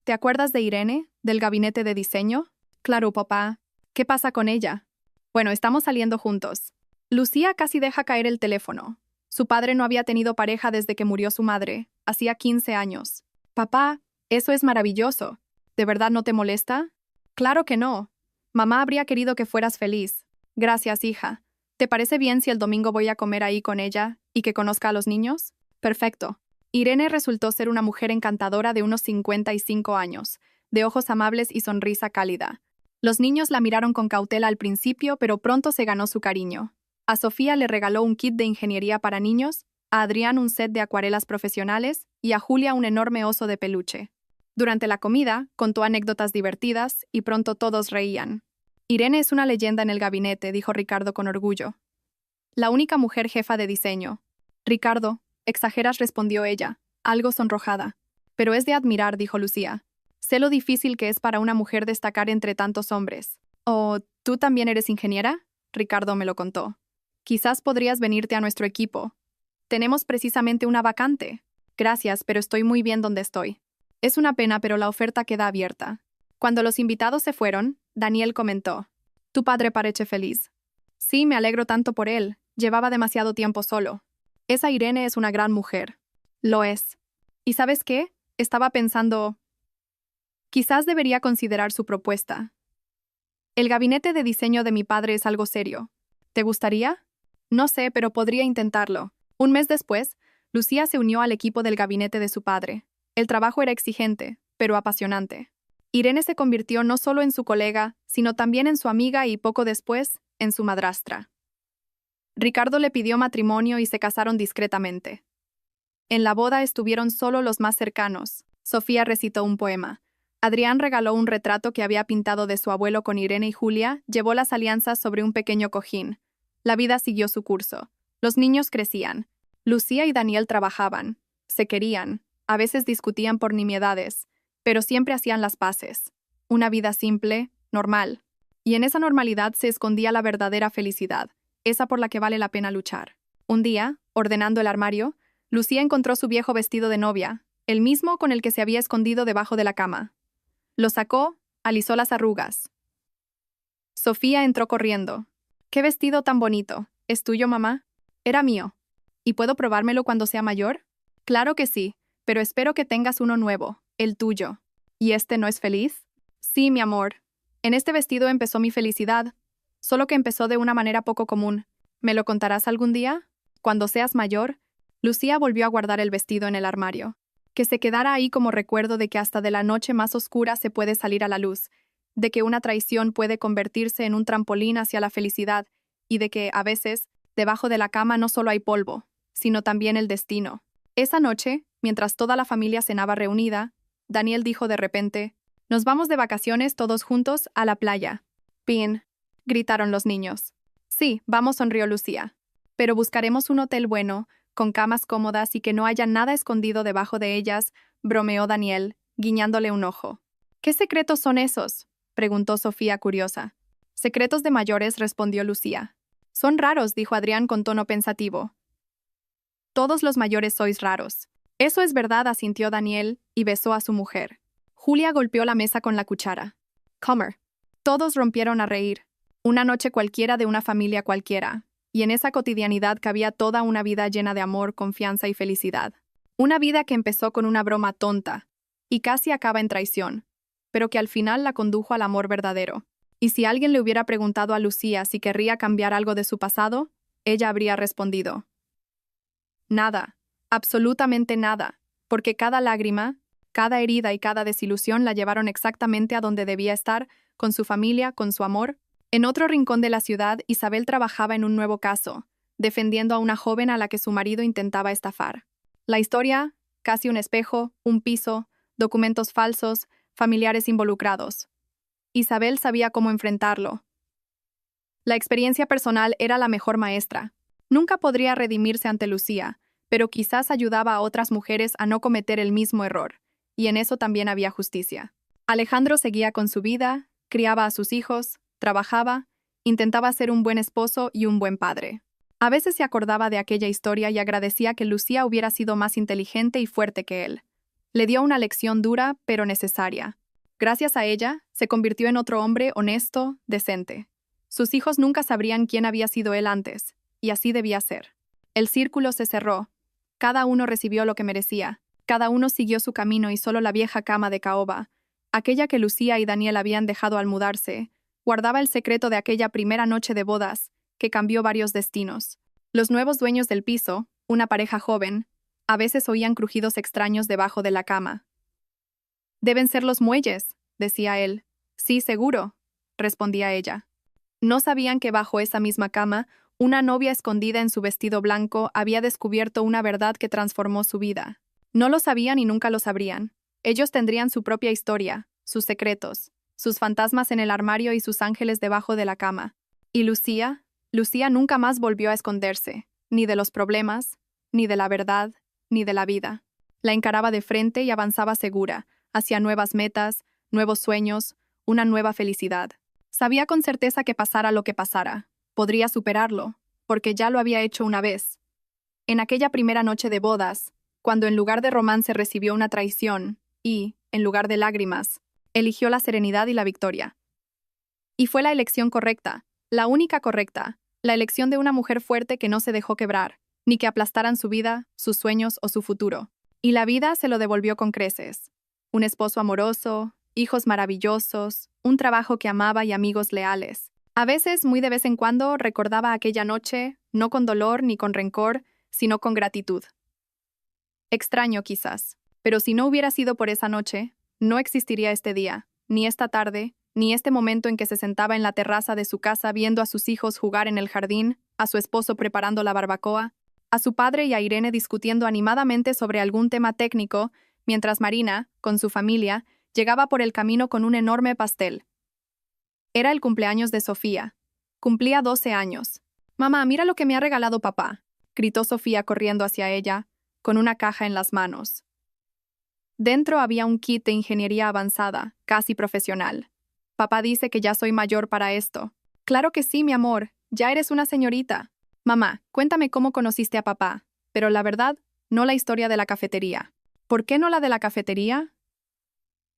¿Te acuerdas de Irene, del gabinete de diseño? Claro, papá. ¿Qué pasa con ella? Bueno, estamos saliendo juntos. Lucía casi deja caer el teléfono. Su padre no había tenido pareja desde que murió su madre, hacía 15 años. Papá, eso es maravilloso. ¿De verdad no te molesta? Claro que no. Mamá habría querido que fueras feliz. Gracias, hija. ¿Te parece bien si el domingo voy a comer ahí con ella y que conozca a los niños? Perfecto. Irene resultó ser una mujer encantadora de unos 55 años, de ojos amables y sonrisa cálida. Los niños la miraron con cautela al principio, pero pronto se ganó su cariño. A Sofía le regaló un kit de ingeniería para niños, a Adrián un set de acuarelas profesionales y a Julia un enorme oso de peluche. Durante la comida, contó anécdotas divertidas y pronto todos reían. Irene es una leyenda en el gabinete, dijo Ricardo con orgullo. La única mujer jefa de diseño. Ricardo, exageras, respondió ella, algo sonrojada. Pero es de admirar, dijo Lucía. Sé lo difícil que es para una mujer destacar entre tantos hombres. ¿Oh, tú también eres ingeniera? Ricardo me lo contó. Quizás podrías venirte a nuestro equipo. Tenemos precisamente una vacante. Gracias, pero estoy muy bien donde estoy. Es una pena, pero la oferta queda abierta. Cuando los invitados se fueron, Daniel comentó: Tu padre parece feliz. Sí, me alegro tanto por él. Llevaba demasiado tiempo solo. Esa Irene es una gran mujer. Lo es. ¿Y sabes qué? Estaba pensando, quizás debería considerar su propuesta. El gabinete de diseño de mi padre es algo serio. ¿Te gustaría? No sé, pero podría intentarlo. Un mes después, Lucía se unió al equipo del gabinete de su padre. El trabajo era exigente, pero apasionante. Irene se convirtió no solo en su colega, sino también en su amiga y poco después, en su madrastra. Ricardo le pidió matrimonio y se casaron discretamente. En la boda estuvieron solo los más cercanos. Sofía recitó un poema. Adrián regaló un retrato que había pintado de su abuelo con Irene y Julia, llevó las alianzas sobre un pequeño cojín. La vida siguió su curso. Los niños crecían. Lucía y Daniel trabajaban. Se querían. A veces discutían por nimiedades, pero siempre hacían las paces. Una vida simple, normal. Y en esa normalidad se escondía la verdadera felicidad, esa por la que vale la pena luchar. Un día, ordenando el armario, Lucía encontró su viejo vestido de novia, el mismo con el que se había escondido debajo de la cama. Lo sacó, alisó las arrugas. Sofía entró corriendo. «¿Qué vestido tan bonito? ¿Es tuyo, mamá?» «Era mío. ¿Y puedo probármelo cuando sea mayor?» «Claro que sí, pero espero que tengas uno nuevo, el tuyo». «¿Y este no es feliz?» «Sí, mi amor. En este vestido empezó mi felicidad, solo que empezó de una manera poco común. ¿Me lo contarás algún día? Cuando seas mayor». Lucía volvió a guardar el vestido en el armario. Que se quedara ahí como recuerdo de que hasta de la noche más oscura se puede salir a la luz, de que una traición puede convertirse en un trampolín hacia la felicidad y de que, a veces, debajo de la cama no solo hay polvo, sino también el destino. Esa noche, mientras toda la familia cenaba reunida, Daniel dijo de repente: «Nos vamos de vacaciones todos juntos a la playa». «Bien», gritaron los niños. «Sí, vamos», sonrió Lucía. «Pero buscaremos un hotel bueno, con camas cómodas y que no haya nada escondido debajo de ellas», bromeó Daniel, guiñándole un ojo. «¿Qué secretos son esos?», preguntó Sofía curiosa. «Secretos de mayores», respondió Lucía. «Son raros», dijo Adrián con tono pensativo. «Todos los mayores sois raros». «Eso es verdad», asintió Daniel, y besó a su mujer. Julia golpeó la mesa con la cuchara. «Comer». Todos rompieron a reír. Una noche cualquiera de una familia cualquiera. Y en esa cotidianidad cabía toda una vida llena de amor, confianza y felicidad. Una vida que empezó con una broma tonta y casi acaba en traición, pero que al final la condujo al amor verdadero. Y si alguien le hubiera preguntado a Lucía si querría cambiar algo de su pasado, ella habría respondido: nada, absolutamente nada, porque cada lágrima, cada herida y cada desilusión la llevaron exactamente a donde debía estar, con su familia, con su amor. En otro rincón de la ciudad, Isabel trabajaba en un nuevo caso, defendiendo a una joven a la que su marido intentaba estafar. La historia, casi un espejo, un piso, documentos falsos, familiares involucrados. Isabel sabía cómo enfrentarlo. La experiencia personal era la mejor maestra. Nunca podría redimirse ante Lucía, pero quizás ayudaba a otras mujeres a no cometer el mismo error, y en eso también había justicia. Alejandro seguía con su vida, criaba a sus hijos, trabajaba, intentaba ser un buen esposo y un buen padre. A veces se acordaba de aquella historia y agradecía que Lucía hubiera sido más inteligente y fuerte que él. Le dio una lección dura, pero necesaria. Gracias a ella, se convirtió en otro hombre honesto, decente. Sus hijos nunca sabrían quién había sido él antes, y así debía ser. El círculo se cerró. Cada uno recibió lo que merecía. Cada uno siguió su camino y solo la vieja cama de caoba, aquella que Lucía y Daniel habían dejado al mudarse, guardaba el secreto de aquella primera noche de bodas, que cambió varios destinos. Los nuevos dueños del piso, una pareja joven, a veces oían crujidos extraños debajo de la cama. «Deben ser los muelles», decía él. «Sí, seguro», respondía ella. No sabían que bajo esa misma cama, una novia escondida en su vestido blanco había descubierto una verdad que transformó su vida. No lo sabían y nunca lo sabrían. Ellos tendrían su propia historia, sus secretos, sus fantasmas en el armario y sus ángeles debajo de la cama. Y Lucía nunca más volvió a esconderse, ni de los problemas, ni de la verdad, ni de la vida. La encaraba de frente y avanzaba segura, hacia nuevas metas, nuevos sueños, una nueva felicidad. Sabía con certeza que pasara lo que pasara, podría superarlo, porque ya lo había hecho una vez. En aquella primera noche de bodas, cuando en lugar de romance recibió una traición y, en lugar de lágrimas, eligió la serenidad y la victoria. Y fue la elección correcta, la única correcta, la elección de una mujer fuerte que no se dejó quebrar, ni que aplastaran su vida, sus sueños o su futuro. Y la vida se lo devolvió con creces. Un esposo amoroso, hijos maravillosos, un trabajo que amaba y amigos leales. A veces, muy de vez en cuando, recordaba aquella noche, no con dolor ni con rencor, sino con gratitud. Extraño quizás, pero si no hubiera sido por esa noche, no existiría este día, ni esta tarde, ni este momento en que se sentaba en la terraza de su casa viendo a sus hijos jugar en el jardín, a su esposo preparando la barbacoa, a su padre y a Irene discutiendo animadamente sobre algún tema técnico, mientras Marina, con su familia, llegaba por el camino con un enorme pastel. Era el cumpleaños de Sofía. Cumplía 12 años. «Mamá, mira lo que me ha regalado papá», gritó Sofía corriendo hacia ella, con una caja en las manos. Dentro había un kit de ingeniería avanzada, casi profesional. «Papá dice que ya soy mayor para esto». «Claro que sí, mi amor, ya eres una señorita». «Mamá, cuéntame cómo conociste a papá, pero la verdad, no la historia de la cafetería». «¿Por qué no la de la cafetería?»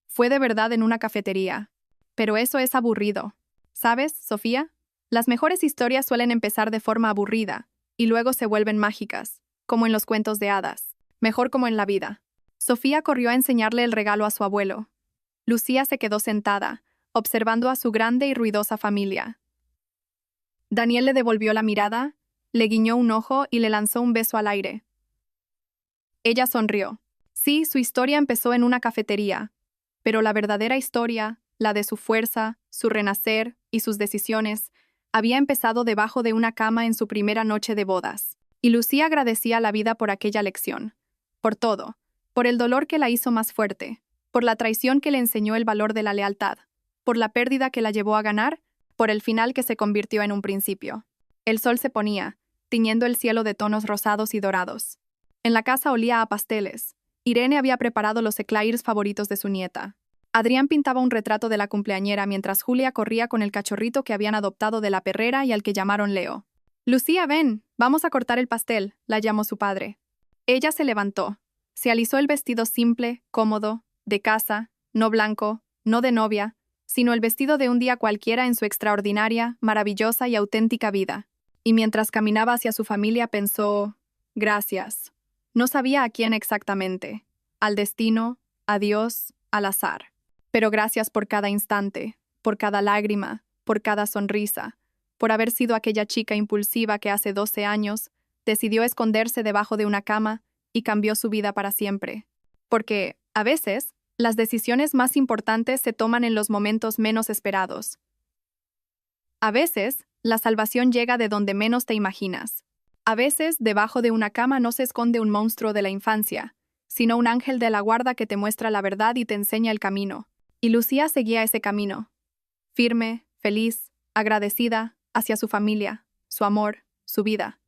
«Fue de verdad en una cafetería. Pero eso es aburrido. ¿Sabes, Sofía? Las mejores historias suelen empezar de forma aburrida, y luego se vuelven mágicas, como en los cuentos de hadas, mejor como en la vida». Sofía corrió a enseñarle el regalo a su abuelo. Lucía se quedó sentada, observando a su grande y ruidosa familia. Daniel le devolvió la mirada, le guiñó un ojo y le lanzó un beso al aire. Ella sonrió. Sí, su historia empezó en una cafetería, pero la verdadera historia, la de su fuerza, su renacer y sus decisiones, había empezado debajo de una cama en su primera noche de bodas. Y Lucía agradecía a la vida por aquella lección. Por todo. Por el dolor que la hizo más fuerte. Por la traición que le enseñó el valor de la lealtad. Por la pérdida que la llevó a ganar. Por el final que se convirtió en un principio. El sol se ponía, tiñendo el cielo de tonos rosados y dorados. En la casa olía a pasteles. Irene había preparado los eclairs favoritos de su nieta. Adrián pintaba un retrato de la cumpleañera mientras Julia corría con el cachorrito que habían adoptado de la perrera y al que llamaron Leo. «Lucía, ven, vamos a cortar el pastel», la llamó su padre. Ella se levantó. Se alisó el vestido simple, cómodo, de casa, no blanco, no de novia, sino el vestido de un día cualquiera en su extraordinaria, maravillosa y auténtica vida. Y mientras caminaba hacia su familia pensó: «Gracias». No sabía a quién exactamente. Al destino, a Dios, al azar. Pero gracias por cada instante, por cada lágrima, por cada sonrisa, por haber sido aquella chica impulsiva que hace 12 años decidió esconderse debajo de una cama y cambió su vida para siempre. Porque, a veces, las decisiones más importantes se toman en los momentos menos esperados. A veces, la salvación llega de donde menos te imaginas. A veces, debajo de una cama no se esconde un monstruo de la infancia, sino un ángel de la guarda que te muestra la verdad y te enseña el camino. Y Lucía seguía ese camino. Firme, feliz, agradecida, hacia su familia, su amor, su vida.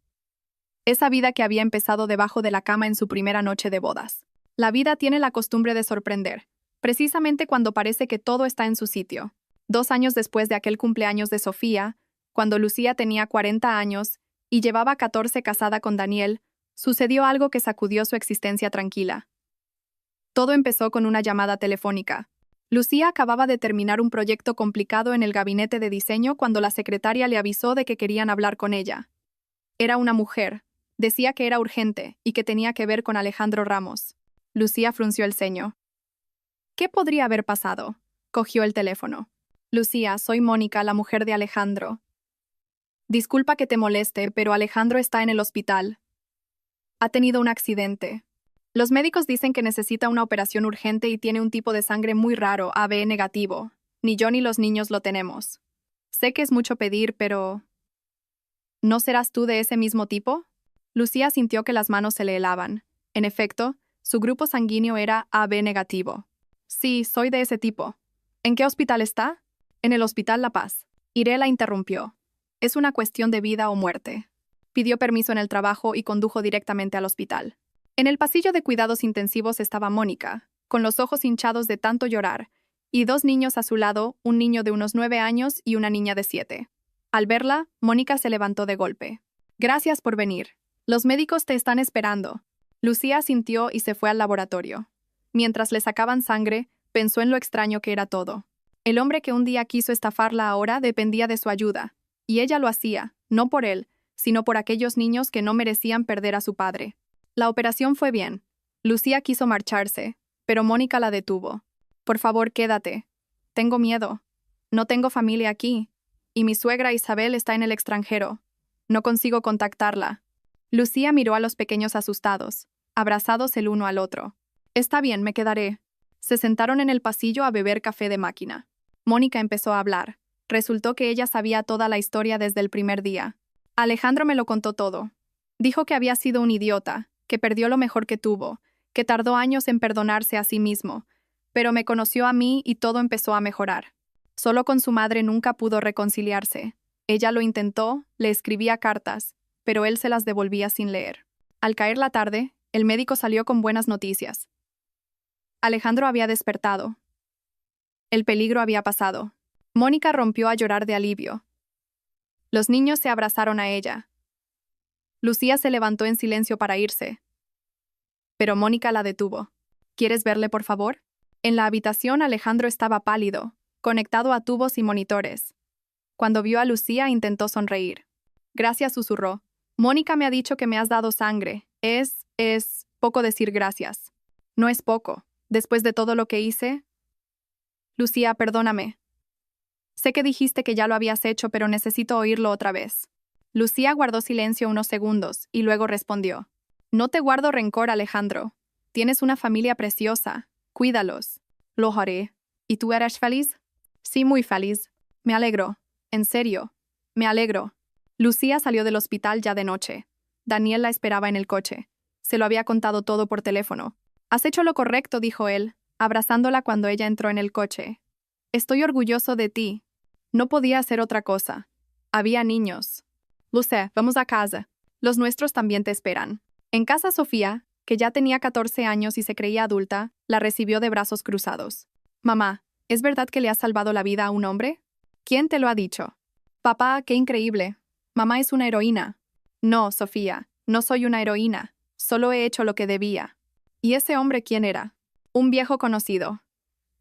Esa vida que había empezado debajo de la cama en su primera noche de bodas. La vida tiene la costumbre de sorprender, precisamente cuando parece que todo está en su sitio. 2 años después de aquel cumpleaños de Sofía, cuando Lucía tenía 40 años y llevaba 14 casada con Daniel, sucedió algo que sacudió su existencia tranquila. Todo empezó con una llamada telefónica. Lucía acababa de terminar un proyecto complicado en el gabinete de diseño cuando la secretaria le avisó de que querían hablar con ella. Era una mujer. Decía que era urgente y que tenía que ver con Alejandro Ramos. Lucía frunció el ceño. ¿Qué podría haber pasado? Cogió el teléfono. «Lucía, soy Mónica, la mujer de Alejandro. Disculpa que te moleste, pero Alejandro está en el hospital. Ha tenido un accidente. Los médicos dicen que necesita una operación urgente y tiene un tipo de sangre muy raro, AB negativo. Ni yo ni los niños lo tenemos. Sé que es mucho pedir, pero... ¿No serás tú de ese mismo tipo?» Lucía sintió que las manos se le helaban. En efecto, su grupo sanguíneo era AB negativo. «Sí, soy de ese tipo». «¿En qué hospital está?» «En el Hospital La Paz». Irene la interrumpió. «Es una cuestión de vida o muerte». Pidió permiso en el trabajo y condujo directamente al hospital. En el pasillo de cuidados intensivos estaba Mónica, con los ojos hinchados de tanto llorar, y 2 niños a su lado, un niño de unos 9 años y una niña de 7. Al verla, Mónica se levantó de golpe. Gracias por venir. Los médicos te están esperando. Lucía asintió y se fue al laboratorio. Mientras le sacaban sangre, pensó en lo extraño que era todo. El hombre que un día quiso estafarla ahora dependía de su ayuda, y ella lo hacía, no por él, sino por aquellos niños que no merecían perder a su padre. La operación fue bien. Lucía quiso marcharse, pero Mónica la detuvo. Por favor, quédate. Tengo miedo. No tengo familia aquí, y mi suegra Isabel está en el extranjero. No consigo contactarla. Lucía miró a los pequeños asustados, abrazados el uno al otro. Está bien, me quedaré. Se sentaron en el pasillo a beber café de máquina. Mónica empezó a hablar. Resultó que ella sabía toda la historia desde el primer día. Alejandro me lo contó todo. Dijo que había sido un idiota, que perdió lo mejor que tuvo, que tardó años en perdonarse a sí mismo, pero me conoció a mí y todo empezó a mejorar. Solo con su madre nunca pudo reconciliarse. Ella lo intentó, le escribía cartas, pero él se las devolvía sin leer. Al caer la tarde, el médico salió con buenas noticias. Alejandro había despertado. El peligro había pasado. Mónica rompió a llorar de alivio. Los niños se abrazaron a ella. Lucía se levantó en silencio para irse. Pero Mónica la detuvo. ¿Quieres verle, por favor? En la habitación Alejandro estaba pálido, conectado a tubos y monitores. Cuando vio a Lucía intentó sonreír. Gracias, susurró. Mónica me ha dicho que me has dado sangre. Es poco decir gracias. No es poco. Después de todo lo que hice. Lucía, perdóname. Sé que dijiste que ya lo habías hecho, pero necesito oírlo otra vez. Lucía guardó silencio unos segundos y luego respondió. No te guardo rencor, Alejandro. Tienes una familia preciosa. Cuídalos. Lo haré. ¿Y tú eres feliz? Sí, muy feliz. Me alegro. En serio. Me alegro. Lucía salió del hospital ya de noche. Daniel la esperaba en el coche. Se lo había contado todo por teléfono. Has hecho lo correcto, dijo él, abrazándola cuando ella entró en el coche. Estoy orgulloso de ti. No podía hacer otra cosa. Había niños. Luce, vamos a casa. Los nuestros también te esperan. En casa Sofía, que ya tenía 14 años y se creía adulta, la recibió de brazos cruzados. Mamá, ¿es verdad que le has salvado la vida a un hombre? ¿Quién te lo ha dicho? Papá, qué increíble. Mamá es una heroína. No, Sofía, no soy una heroína. Solo he hecho lo que debía. ¿Y ese hombre quién era? Un viejo conocido.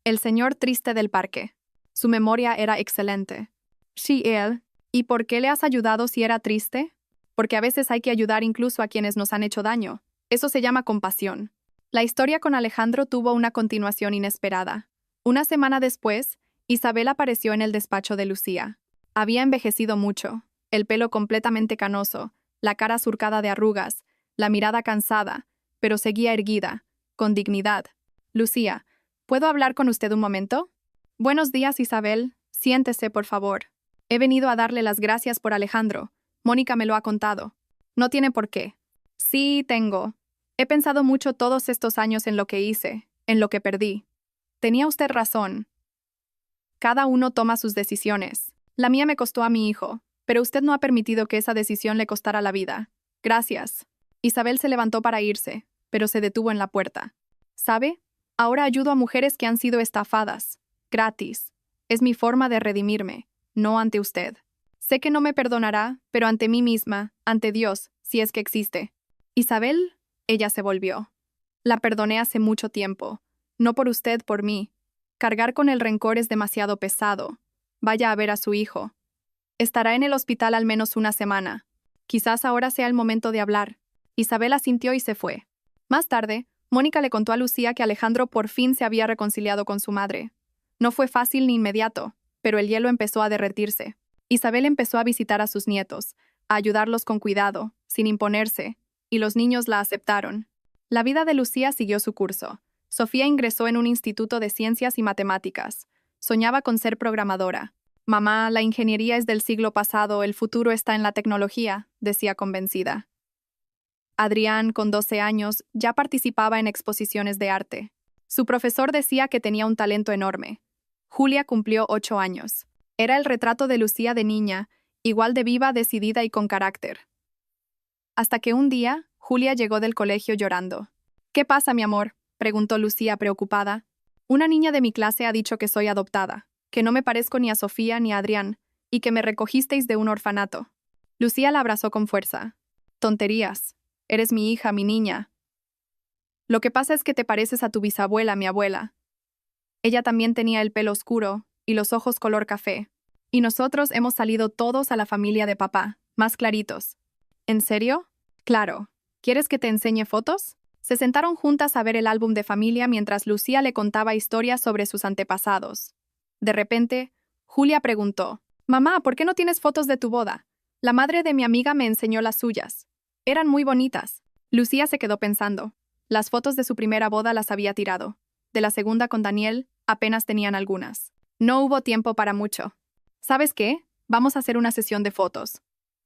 El señor triste del parque. Su memoria era excelente. Sí, él. ¿Y por qué le has ayudado si era triste? Porque a veces hay que ayudar incluso a quienes nos han hecho daño. Eso se llama compasión. La historia con Alejandro tuvo una continuación inesperada. Una semana después, Isabel apareció en el despacho de Lucía. Había envejecido mucho, el pelo completamente canoso, la cara surcada de arrugas, la mirada cansada, pero seguía erguida, con dignidad. Lucía, ¿puedo hablar con usted un momento? Buenos días, Isabel. Siéntese, por favor. He venido a darle las gracias por Alejandro. Mónica me lo ha contado. No tiene por qué. Sí, tengo. He pensado mucho todos estos años en lo que hice, en lo que perdí. Tenía usted razón. Cada uno toma sus decisiones. La mía me costó a mi hijo, pero usted no ha permitido que esa decisión le costara la vida. Gracias. Isabel se levantó para irse, pero se detuvo en la puerta. ¿Sabe? Ahora ayudo a mujeres que han sido estafadas. Gratis. Es mi forma de redimirme, no ante usted. Sé que no me perdonará, pero ante mí misma, ante Dios, si es que existe. Isabel, ella se volvió. La perdoné hace mucho tiempo. No por usted, por mí. Cargar con el rencor es demasiado pesado. Vaya a ver a su hijo. Estará en el hospital al menos una semana. Quizás ahora sea el momento de hablar. Isabel asintió y se fue. Más tarde, Mónica le contó a Lucía que Alejandro por fin se había reconciliado con su madre. No fue fácil ni inmediato, pero el hielo empezó a derretirse. Isabel empezó a visitar a sus nietos, a ayudarlos con cuidado, sin imponerse, y los niños la aceptaron. La vida de Lucía siguió su curso. Sofía ingresó en un instituto de ciencias y matemáticas. Soñaba con ser programadora. Mamá, la ingeniería es del siglo pasado, el futuro está en la tecnología, decía convencida. Adrián, con 12 años, ya participaba en exposiciones de arte. Su profesor decía que tenía un talento enorme. Julia cumplió 8 años. Era el retrato de Lucía de niña, igual de viva, decidida y con carácter. Hasta que un día, Julia llegó del colegio llorando. ¿Qué pasa, mi amor?, preguntó Lucía preocupada. Una niña de mi clase ha dicho que soy adoptada, que no me parezco ni a Sofía ni a Adrián, y que me recogisteis de un orfanato. Lucía la abrazó con fuerza. Tonterías. Eres mi hija, mi niña. Lo que pasa es que te pareces a tu bisabuela, mi abuela. Ella también tenía el pelo oscuro y los ojos color café. Y nosotros hemos salido todos a la familia de papá, más claritos. ¿En serio? Claro. ¿Quieres que te enseñe fotos? Se sentaron juntas a ver el álbum de familia mientras Lucía le contaba historias sobre sus antepasados. De repente, Julia preguntó: «Mamá, ¿por qué no tienes fotos de tu boda? La madre de mi amiga me enseñó las suyas. Eran muy bonitas». Lucía se quedó pensando. Las fotos de su primera boda las había tirado. De la segunda con Daniel, apenas tenían algunas. No hubo tiempo para mucho. ¿Sabes qué? Vamos a hacer una sesión de fotos.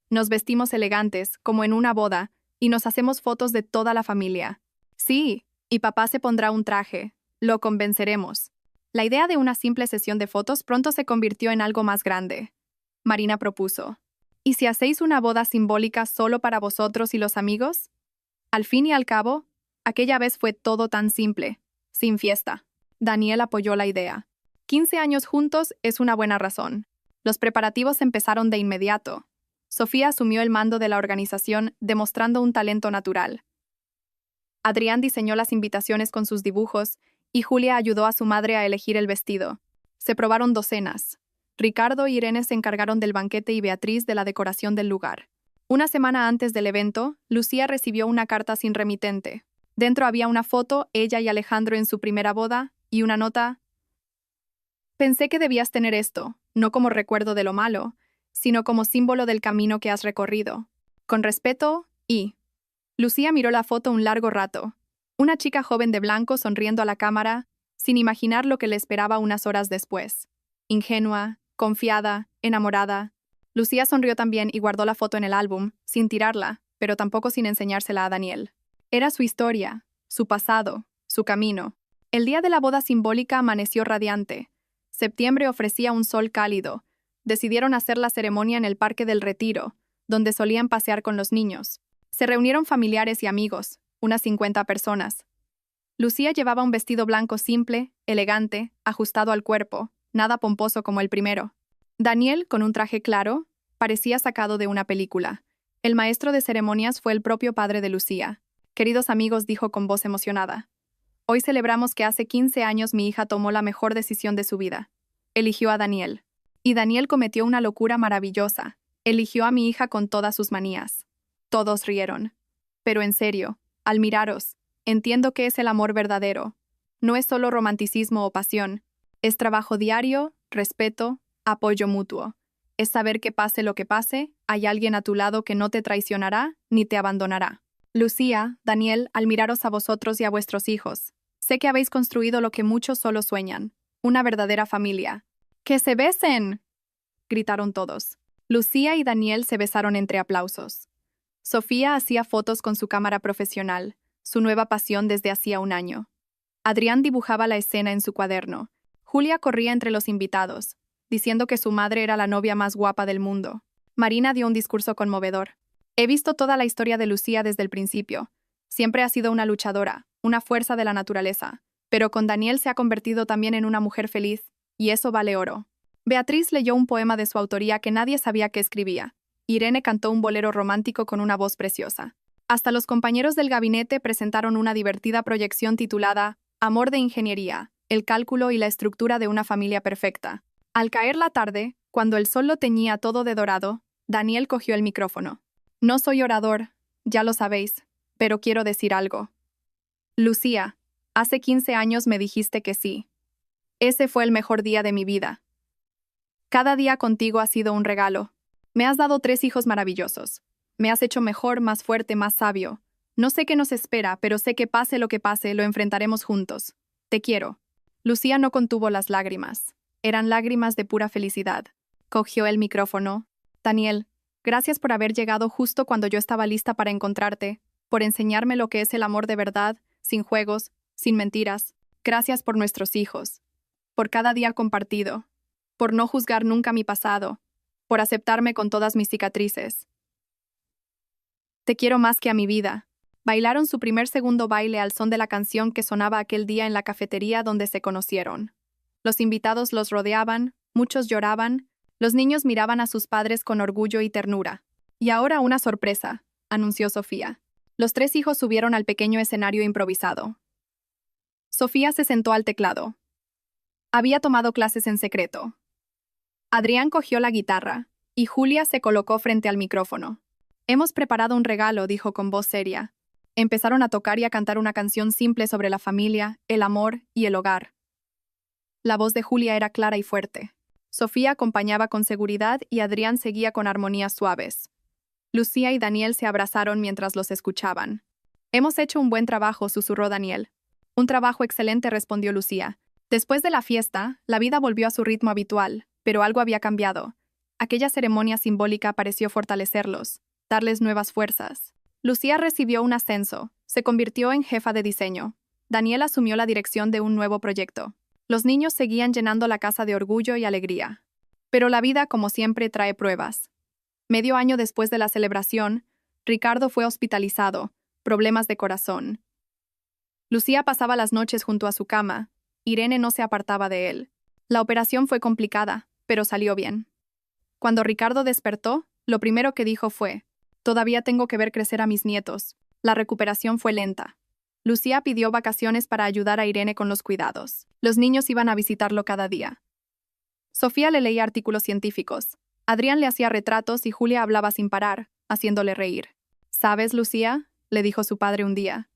Nos vestimos elegantes, como en una boda, y nos hacemos fotos de toda la familia. Sí, y papá se pondrá un traje. Lo convenceremos. La idea de una simple sesión de fotos pronto se convirtió en algo más grande. Marina propuso: ¿y si hacéis una boda simbólica solo para vosotros y los amigos? Al fin y al cabo, aquella vez fue todo tan simple, sin fiesta. Daniel apoyó la idea. 15 años juntos es una buena razón. Los preparativos empezaron de inmediato. Sofía asumió el mando de la organización, demostrando un talento natural. Adrián diseñó las invitaciones con sus dibujos y Julia ayudó a su madre a elegir el vestido. Se probaron docenas. Ricardo y Irene se encargaron del banquete y Beatriz de la decoración del lugar. Una semana antes del evento, Lucía recibió una carta sin remitente. Dentro había una foto, ella y Alejandro en su primera boda, y una nota: «Pensé que debías tener esto, no como recuerdo de lo malo, sino como símbolo del camino que has recorrido. Con respeto, y...». Lucía miró la foto un largo rato. Una chica joven de blanco sonriendo a la cámara, sin imaginar lo que le esperaba unas horas después. Ingenua, confiada, enamorada. Lucía sonrió también y guardó la foto en el álbum, sin tirarla, pero tampoco sin enseñársela a Daniel. Era su historia, su pasado, su camino. El día de la boda simbólica amaneció radiante. Septiembre ofrecía un sol cálido. Decidieron hacer la ceremonia en el Parque del Retiro, donde solían pasear con los niños. Se reunieron familiares y amigos, unas 50 personas. Lucía llevaba un vestido blanco simple, elegante, ajustado al cuerpo, nada pomposo como el primero. Daniel, con un traje claro, parecía sacado de una película. El maestro de ceremonias fue el propio padre de Lucía. «Queridos amigos», dijo con voz emocionada, «hoy celebramos que hace 15 años mi hija tomó la mejor decisión de su vida. Eligió a Daniel. Y Daniel cometió una locura maravillosa. Eligió a mi hija con todas sus manías». Todos rieron. «Pero en serio, al miraros, entiendo que es el amor verdadero. No es solo romanticismo o pasión. Es trabajo diario, respeto, apoyo mutuo. Es saber que pase lo que pase, hay alguien a tu lado que no te traicionará ni te abandonará. Lucía, Daniel, al miraros a vosotros y a vuestros hijos, sé que habéis construido lo que muchos solo sueñan, una verdadera familia». «¡Que se besen!», gritaron todos. Lucía y Daniel se besaron entre aplausos. Sofía hacía fotos con su cámara profesional, su nueva pasión desde hacía un año. Adrián dibujaba la escena en su cuaderno. Julia corría entre los invitados, diciendo que su madre era la novia más guapa del mundo. Marina dio un discurso conmovedor. «He visto toda la historia de Lucía desde el principio. Siempre ha sido una luchadora, una fuerza de la naturaleza. Pero con Daniel se ha convertido también en una mujer feliz, y eso vale oro». Beatriz leyó un poema de su autoría que nadie sabía que escribía. Irene cantó un bolero romántico con una voz preciosa. Hasta los compañeros del gabinete presentaron una divertida proyección titulada «Amor de Ingeniería, el cálculo y la estructura de una familia perfecta». Al caer la tarde, cuando el sol lo teñía todo de dorado, Daniel cogió el micrófono. «No soy orador, ya lo sabéis, pero quiero decir algo. Lucía, hace 15 años me dijiste que sí. Ese fue el mejor día de mi vida. Cada día contigo ha sido un regalo. Me has dado 3 hijos maravillosos. Me has hecho mejor, más fuerte, más sabio. No sé qué nos espera, pero sé que pase lo que pase, lo enfrentaremos juntos. Te quiero». Lucía no contuvo las lágrimas. Eran lágrimas de pura felicidad. Cogió el micrófono. «Daniel, gracias por haber llegado justo cuando yo estaba lista para encontrarte, por enseñarme lo que es el amor de verdad, sin juegos, sin mentiras. Gracias por nuestros hijos, por cada día compartido, por no juzgar nunca mi pasado, por aceptarme con todas mis cicatrices. Te quiero más que a mi vida». Bailaron su segundo baile al son de la canción que sonaba aquel día en la cafetería donde se conocieron. Los invitados los rodeaban, muchos lloraban, los niños miraban a sus padres con orgullo y ternura. Y ahora una sorpresa, anunció Sofía. Los tres hijos subieron al pequeño escenario improvisado. Sofía se sentó al teclado. Había tomado clases en secreto. Adrián cogió la guitarra, y Julia se colocó frente al micrófono. Hemos preparado un regalo, dijo con voz seria. Empezaron a tocar y a cantar una canción simple sobre la familia, el amor y el hogar. La voz de Julia era clara y fuerte. Sofía acompañaba con seguridad y Adrián seguía con armonías suaves. Lucía y Daniel se abrazaron mientras los escuchaban. Hemos hecho un buen trabajo, susurró Daniel. Un trabajo excelente, respondió Lucía. Después de la fiesta, la vida volvió a su ritmo habitual, pero algo había cambiado. Aquella ceremonia simbólica pareció fortalecerlos, darles nuevas fuerzas. Lucía recibió un ascenso, se convirtió en jefa de diseño. Daniel asumió la dirección de un nuevo proyecto. Los niños seguían llenando la casa de orgullo y alegría. Pero la vida, como siempre, trae pruebas. Medio año después de la celebración, Ricardo fue hospitalizado, problemas de corazón. Lucía pasaba las noches junto a su cama. Irene no se apartaba de él. La operación fue complicada, pero salió bien. Cuando Ricardo despertó, lo primero que dijo fue: «Todavía tengo que ver crecer a mis nietos». La recuperación fue lenta. Lucía pidió vacaciones para ayudar a Irene con los cuidados. Los niños iban a visitarlo cada día. Sofía le leía artículos científicos. Adrián le hacía retratos y Julia hablaba sin parar, haciéndole reír. «¿Sabes, Lucía?», le dijo su padre un día.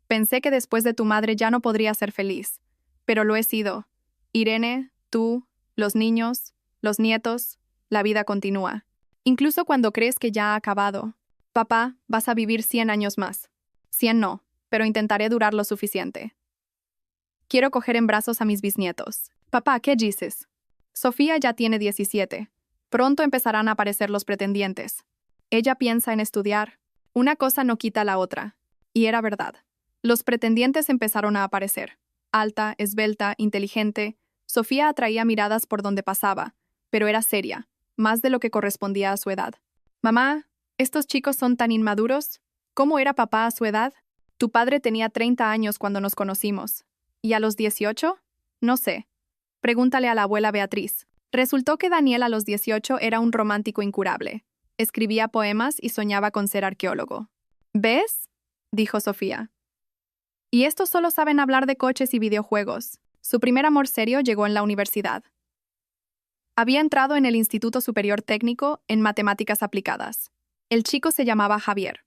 «Pensé que después de tu madre ya no podría ser feliz. Pero lo he sido. Irene, tú, los niños, los nietos, la vida continúa. Incluso cuando crees que ya ha acabado. Papá, vas a vivir 100 años más. 100 no, pero intentaré durar lo suficiente. Quiero coger en brazos a mis bisnietos. Papá, ¿qué dices? Sofía ya tiene 17. Pronto empezarán a aparecer los pretendientes. Ella piensa en estudiar. Una cosa no quita la otra. Y era verdad. Los pretendientes empezaron a aparecer. Alta, esbelta, inteligente, Sofía atraía miradas por donde pasaba, pero era seria, más de lo que correspondía a su edad. «Mamá, ¿estos chicos son tan inmaduros? ¿Cómo era papá a su edad? Tu padre tenía 30 años cuando nos conocimos. ¿Y a los 18? No sé. Pregúntale a la abuela Beatriz». Resultó que Daniel a los 18 era un romántico incurable. Escribía poemas y soñaba con ser arqueólogo. «¿Ves?», dijo Sofía. «Y estos solo saben hablar de coches y videojuegos». Su primer amor serio llegó en la universidad. Había entrado en el Instituto Superior Técnico en Matemáticas Aplicadas. El chico se llamaba Javier.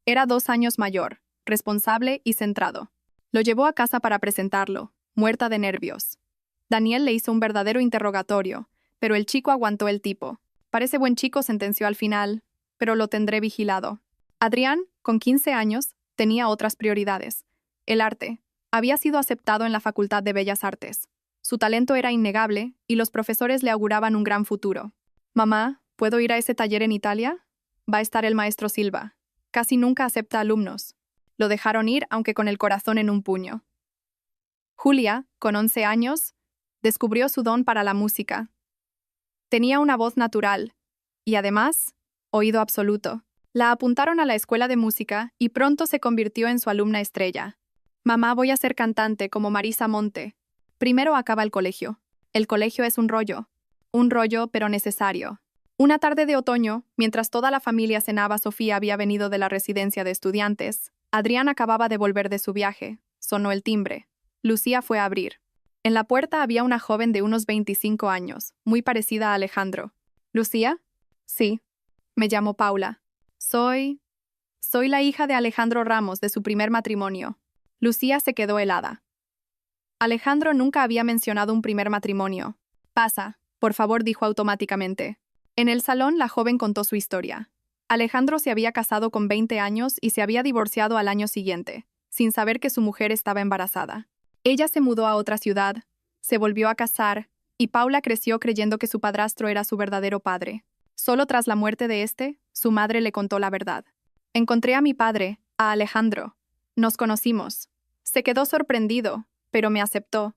Era 2 años mayor, responsable y centrado. Lo llevó a casa para presentarlo, muerta de nervios. Daniel le hizo un verdadero interrogatorio, pero el chico aguantó el tipo. «Parece buen chico», sentenció al final, «pero lo tendré vigilado». Adrián, con 15 años, tenía otras prioridades. El arte. Había sido aceptado en la Facultad de Bellas Artes. Su talento era innegable y los profesores le auguraban un gran futuro. «Mamá, ¿puedo ir a ese taller en Italia? Va a estar el maestro Silva. Casi nunca acepta alumnos». Lo dejaron ir, aunque con el corazón en un puño. Julia, con 11 años, descubrió su don para la música. Tenía una voz natural y, además, oído absoluto. La apuntaron a la escuela de música y pronto se convirtió en su alumna estrella. «Mamá, voy a ser cantante como Marisa Monte». Primero acaba el colegio. El colegio es un rollo, pero necesario. Una tarde de otoño, mientras toda la familia cenaba, Sofía había venido de la residencia de estudiantes. Adrián acababa de volver de su viaje. Sonó el timbre. Lucía fue a abrir. En la puerta había una joven de unos 25 años, muy parecida a Alejandro. «¿Lucía?» «Sí. Me llamo Paula. Soy la hija de Alejandro Ramos, de su primer matrimonio». Lucía se quedó helada. Alejandro nunca había mencionado un primer matrimonio. «Pasa, por favor», dijo automáticamente. En el salón, la joven contó su historia. Alejandro se había casado con 20 años y se había divorciado al año siguiente, sin saber que su mujer estaba embarazada. Ella se mudó a otra ciudad, se volvió a casar, y Paula creció creyendo que su padrastro era su verdadero padre. Solo tras la muerte de este, su madre le contó la verdad. «Encontré a mi padre, a Alejandro. Nos conocimos. Se quedó sorprendido, pero me aceptó.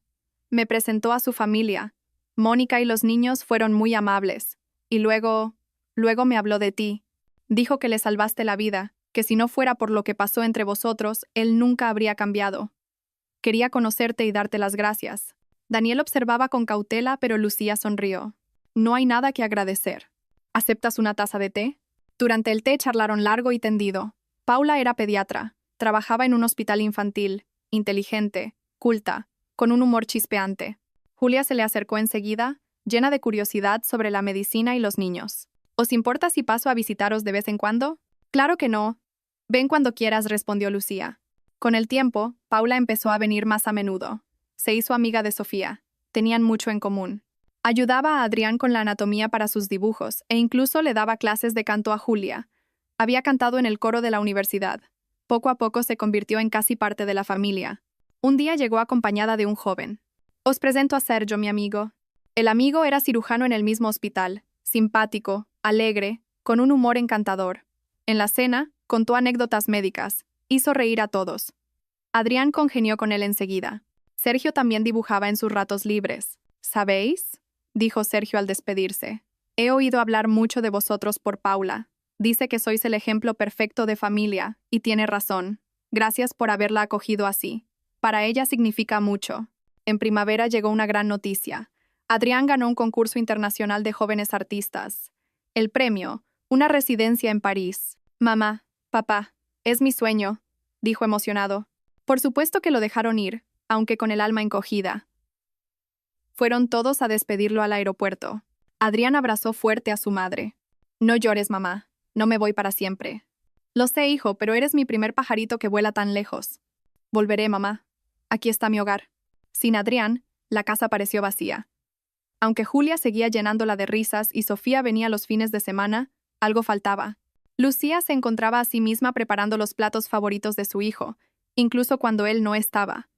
Me presentó a su familia. Mónica y los niños fueron muy amables. Y luego me habló de ti. Dijo que le salvaste la vida, que si no fuera por lo que pasó entre vosotros, él nunca habría cambiado. Quería conocerte y darte las gracias». Daniel observaba con cautela, pero Lucía sonrió. «No hay nada que agradecer. ¿Aceptas una taza de té?». Durante el té charlaron largo y tendido. Paula era pediatra, trabajaba en un hospital infantil, inteligente, culta, con un humor chispeante. Julia se le acercó enseguida, llena de curiosidad sobre la medicina y los niños. ¿Os importa si paso a visitaros de vez en cuando? Claro que no. Ven cuando quieras, respondió Lucía. Con el tiempo, Paula empezó a venir más a menudo. Se hizo amiga de Sofía. Tenían mucho en común. Ayudaba a Adrián con la anatomía para sus dibujos e incluso le daba clases de canto a Julia. Había cantado en el coro de la universidad. Poco a poco se convirtió en casi parte de la familia. Un día llegó acompañada de un joven. Os presento a Sergio, mi amigo. El amigo era cirujano en el mismo hospital, simpático, alegre, con un humor encantador. En la cena, contó anécdotas médicas, hizo reír a todos. Adrián congenió con él enseguida. Sergio también dibujaba en sus ratos libres. ¿Sabéis?, dijo Sergio al despedirse. He oído hablar mucho de vosotros por Paula. Dice que sois el ejemplo perfecto de familia, y tiene razón. Gracias por haberla acogido así. Para ella significa mucho. En primavera llegó una gran noticia. Adrián ganó un concurso internacional de jóvenes artistas. El premio, una residencia en París. Mamá, papá, es mi sueño, dijo emocionado. Por supuesto que lo dejaron ir, aunque con el alma encogida. Fueron todos a despedirlo al aeropuerto. Adrián abrazó fuerte a su madre. No llores, mamá. No me voy para siempre. Lo sé, hijo, pero eres mi primer pajarito que vuela tan lejos. Volveré, mamá. Aquí está mi hogar. Sin Adrián, la casa pareció vacía. Aunque Julia seguía llenándola de risas y Sofía venía los fines de semana, algo faltaba. Lucía se encontraba a sí misma preparando los platos favoritos de su hijo, incluso cuando él no estaba.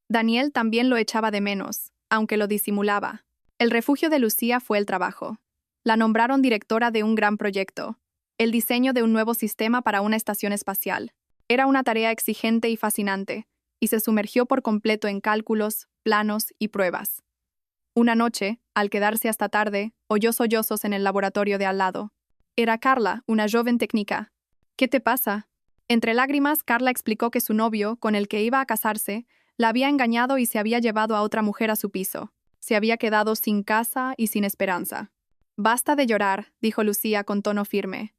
Daniel también lo echaba de menos, aunque lo disimulaba. El refugio de Lucía fue el trabajo. La nombraron directora de un gran proyecto, el diseño de un nuevo sistema para una estación espacial. Era una tarea exigente y fascinante, y se sumergió por completo en cálculos, planos y pruebas. Una noche, al quedarse hasta tarde, oyó sollozos en el laboratorio de al lado. Era Carla, una joven técnica. ¿Qué te pasa? Entre lágrimas, Carla explicó que su novio, con el que iba a casarse, la había engañado y se había llevado a otra mujer a su piso. Se había quedado sin casa y sin esperanza. Basta de llorar, dijo Lucía con tono firme.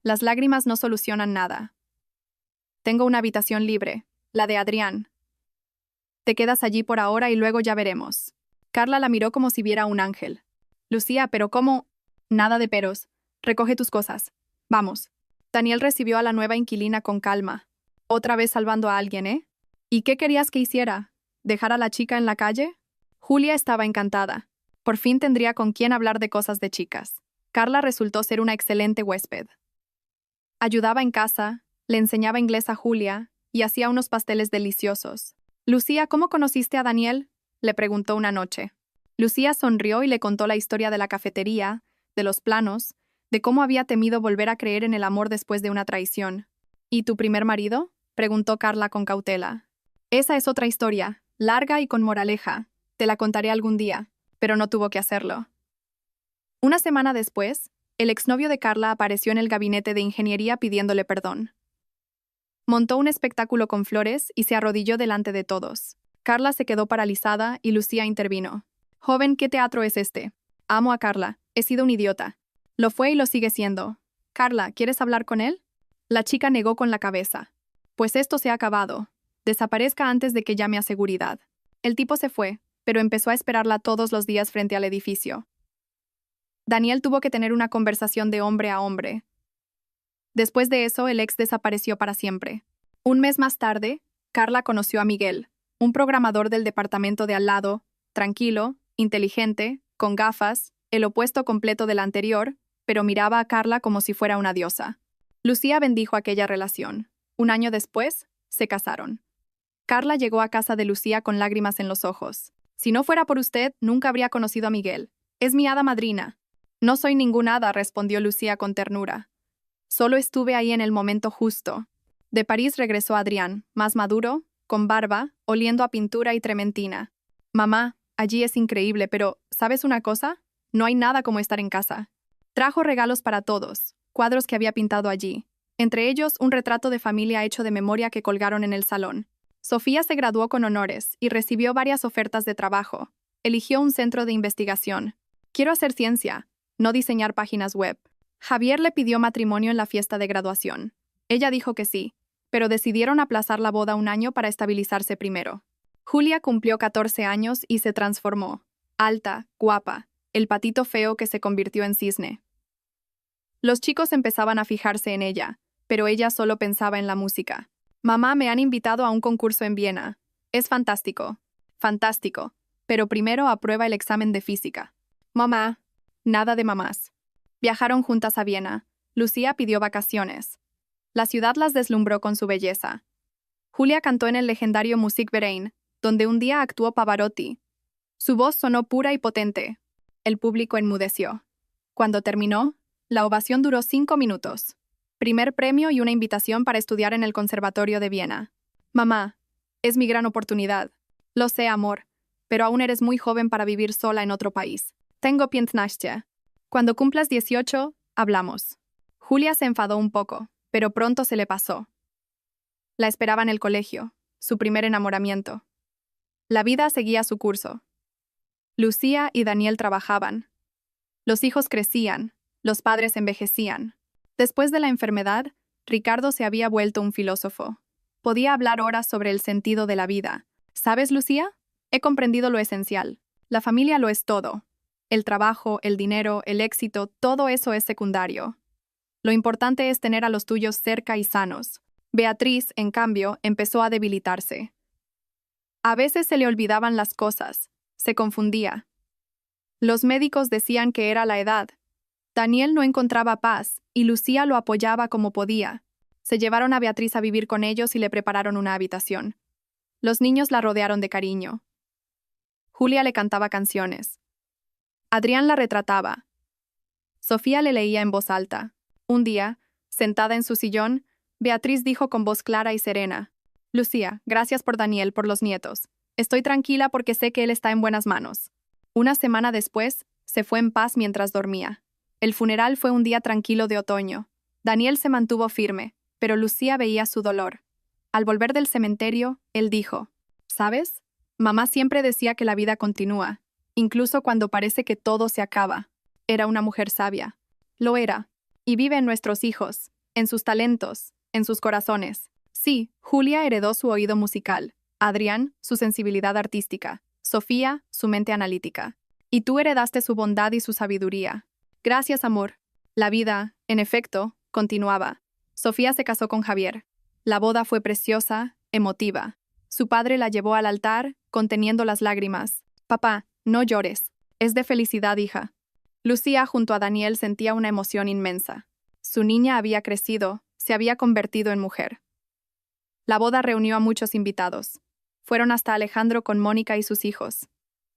Las lágrimas no solucionan nada. Tengo una habitación libre, la de Adrián. Te quedas allí por ahora y luego ya veremos. Carla la miró como si viera un ángel. Lucía, ¿pero cómo? Nada de peros. Recoge tus cosas. Vamos. Daniel recibió a la nueva inquilina con calma. Otra vez salvando a alguien, ¿eh? ¿Y qué querías que hiciera? ¿Dejar a la chica en la calle? Julia estaba encantada. Por fin tendría con quién hablar de cosas de chicas. Carla resultó ser una excelente huésped. Ayudaba en casa, le enseñaba inglés a Julia y hacía unos pasteles deliciosos. Lucía, ¿cómo conociste a Daniel?, le preguntó una noche. Lucía sonrió y le contó la historia de la cafetería, de los planos, de cómo había temido volver a creer en el amor después de una traición. ¿Y tu primer marido?, preguntó Carla con cautela. Esa es otra historia, larga y con moraleja. Te la contaré algún día, pero no tuvo que hacerlo. Una semana después, el exnovio de Carla apareció en el gabinete de ingeniería pidiéndole perdón. Montó un espectáculo con flores y se arrodilló delante de todos. Carla se quedó paralizada y Lucía intervino. Joven, ¿qué teatro es este? Amo a Carla. He sido un idiota. Lo fue y lo sigue siendo. Carla, ¿quieres hablar con él? La chica negó con la cabeza. Pues esto se ha acabado. Desaparezca antes de que llame a seguridad. El tipo se fue, pero empezó a esperarla todos los días frente al edificio. Daniel tuvo que tener una conversación de hombre a hombre. Después de eso, el ex desapareció para siempre. Un mes más tarde, Carla conoció a Miguel, un programador del departamento de al lado, tranquilo, inteligente, con gafas, el opuesto completo del anterior, pero miraba a Carla como si fuera una diosa. Lucía bendijo aquella relación. Un año después, se casaron. Carla llegó a casa de Lucía con lágrimas en los ojos. Si no fuera por usted, nunca habría conocido a Miguel. Es mi hada madrina. No soy ninguna hada, respondió Lucía con ternura. Solo estuve ahí en el momento justo. De París regresó Adrián, más maduro, con barba, oliendo a pintura y trementina. Mamá, allí es increíble, pero ¿sabes una cosa? No hay nada como estar en casa. Trajo regalos para todos, cuadros que había pintado allí. Entre ellos, un retrato de familia hecho de memoria que colgaron en el salón. Sofía se graduó con honores y recibió varias ofertas de trabajo. Eligió un centro de investigación. Quiero hacer ciencia, no diseñar páginas web. Javier le pidió matrimonio en la fiesta de graduación. Ella dijo que sí, pero decidieron aplazar la boda un año para estabilizarse primero. Julia cumplió 14 años y se transformó. Alta, guapa, el patito feo que se convirtió en cisne. Los chicos empezaban a fijarse en ella, pero ella solo pensaba en la música. Mamá, me han invitado a un concurso en Viena. Es fantástico. Fantástico. Pero primero aprueba el examen de física. Mamá. Nada de mamás. Viajaron juntas a Viena. Lucía pidió vacaciones. La ciudad las deslumbró con su belleza. Julia cantó en el legendario Musikverein, donde un día actuó Pavarotti. Su voz sonó pura y potente. El público enmudeció. Cuando terminó, la ovación duró 5 minutos. Primer premio y una invitación para estudiar en el Conservatorio de Viena. Mamá, es mi gran oportunidad. Lo sé, amor, pero aún eres muy joven para vivir sola en otro país. Tengo 15. Cuando cumplas 18, hablamos. Julia se enfadó un poco, pero pronto se le pasó. La esperaba en el colegio, su primer enamoramiento. La vida seguía su curso. Lucía y Daniel trabajaban. Los hijos crecían, los padres envejecían. Después de la enfermedad, Ricardo se había vuelto un filósofo. Podía hablar horas sobre el sentido de la vida. ¿Sabes, Lucía? He comprendido lo esencial. La familia lo es todo. El trabajo, el dinero, el éxito, todo eso es secundario. Lo importante es tener a los tuyos cerca y sanos. Beatriz, en cambio, empezó a debilitarse. A veces se le olvidaban las cosas. Se confundía. Los médicos decían que era la edad. Daniel no encontraba paz, y Lucía lo apoyaba como podía. Se llevaron a Beatriz a vivir con ellos y le prepararon una habitación. Los niños la rodearon de cariño. Julia le cantaba canciones. Adrián la retrataba. Sofía le leía en voz alta. Un día, sentada en su sillón, Beatriz dijo con voz clara y serena: Lucía, gracias por Daniel, por los nietos. Estoy tranquila porque sé que él está en buenas manos. Una semana después, se fue en paz mientras dormía. El funeral fue un día tranquilo de otoño. Daniel se mantuvo firme, pero Lucía veía su dolor. Al volver del cementerio, él dijo: ¿Sabes? Mamá siempre decía que la vida continúa, incluso cuando parece que todo se acaba. Era una mujer sabia. Lo era. Y vive en nuestros hijos, en sus talentos, en sus corazones. Sí, Julia heredó su oído musical, Adrián, su sensibilidad artística, Sofía, su mente analítica. Y tú heredaste su bondad y su sabiduría. Gracias, amor. La vida, en efecto, continuaba. Sofía se casó con Javier. La boda fue preciosa, emotiva. Su padre la llevó al altar, conteniendo las lágrimas. Papá, no llores. Es de felicidad, hija. Lucía, junto a Daniel, sentía una emoción inmensa. Su niña había crecido, se había convertido en mujer. La boda reunió a muchos invitados. Fueron hasta Alejandro con Mónica y sus hijos.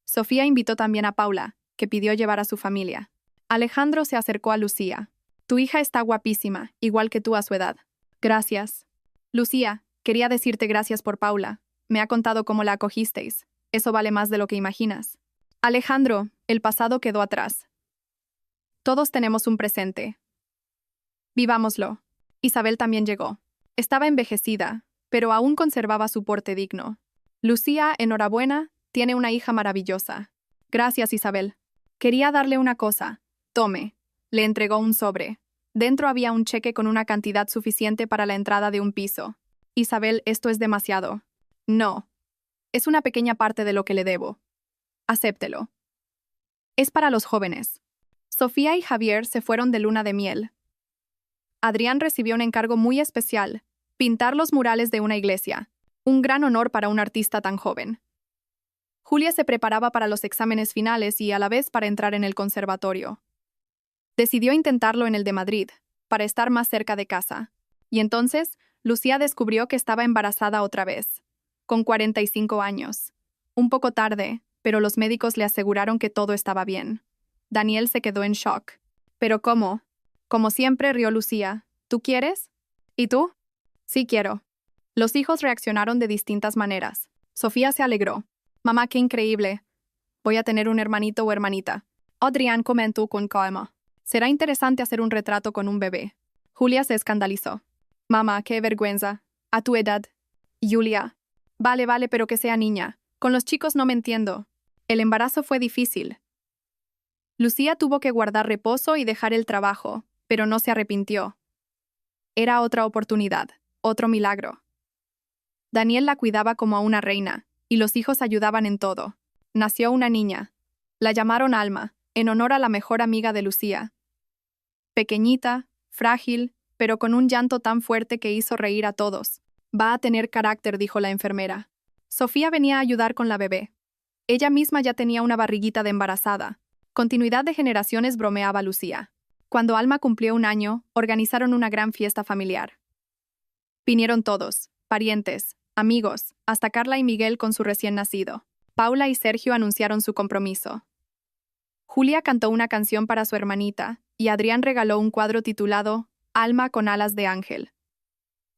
Sofía invitó también a Paula, que pidió llevar a su familia. Alejandro se acercó a Lucía. Tu hija está guapísima, igual que tú a su edad. Gracias. Lucía, quería decirte gracias por Paula. Me ha contado cómo la acogisteis. Eso vale más de lo que imaginas. Alejandro, el pasado quedó atrás. Todos tenemos un presente. Vivámoslo. Isabel también llegó. Estaba envejecida, pero aún conservaba su porte digno. Lucía, enhorabuena, tiene una hija maravillosa. Gracias, Isabel. Quería darle una cosa. Tome. Le entregó un sobre. Dentro había un cheque con una cantidad suficiente para la entrada de un piso. Isabel, esto es demasiado. No. Es una pequeña parte de lo que le debo. Acéptelo. Es para los jóvenes. Sofía y Javier se fueron de luna de miel. Adrián recibió un encargo muy especial: pintar los murales de una iglesia. Un gran honor para un artista tan joven. Julia se preparaba para los exámenes finales y a la vez para entrar en el conservatorio. Decidió intentarlo en el de Madrid, para estar más cerca de casa. Y entonces, Lucía descubrió que estaba embarazada otra vez, con 45 años. Un poco tarde, pero los médicos le aseguraron que todo estaba bien. Daniel se quedó en shock. ¿Pero cómo? Como siempre, rió Lucía. ¿Tú quieres? ¿Y tú? Sí quiero. Los hijos reaccionaron de distintas maneras. Sofía se alegró. Mamá, qué increíble. Voy a tener un hermanito o hermanita. Adrián comentó con calma. Será interesante hacer un retrato con un bebé. Julia se escandalizó. Mamá, qué vergüenza. A tu edad. Julia. Vale, pero que sea niña. Con los chicos no me entiendo. El embarazo fue difícil. Lucía tuvo que guardar reposo y dejar el trabajo, pero no se arrepintió. Era otra oportunidad, otro milagro. Daniel la cuidaba como a una reina, y los hijos ayudaban en todo. Nació una niña. La llamaron Alma, en honor a la mejor amiga de Lucía. Pequeñita, frágil, pero con un llanto tan fuerte que hizo reír a todos. Va a tener carácter, dijo la enfermera. Sofía venía a ayudar con la bebé. Ella misma ya tenía una barriguita de embarazada. Continuidad de generaciones, bromeaba Lucía. Cuando Alma cumplió 1 año, organizaron una gran fiesta familiar. Vinieron todos, parientes, amigos, hasta Carla y Miguel con su recién nacido. Paula y Sergio anunciaron su compromiso. Julia cantó una canción para su hermanita, y Adrián regaló un cuadro titulado Alma con alas de ángel.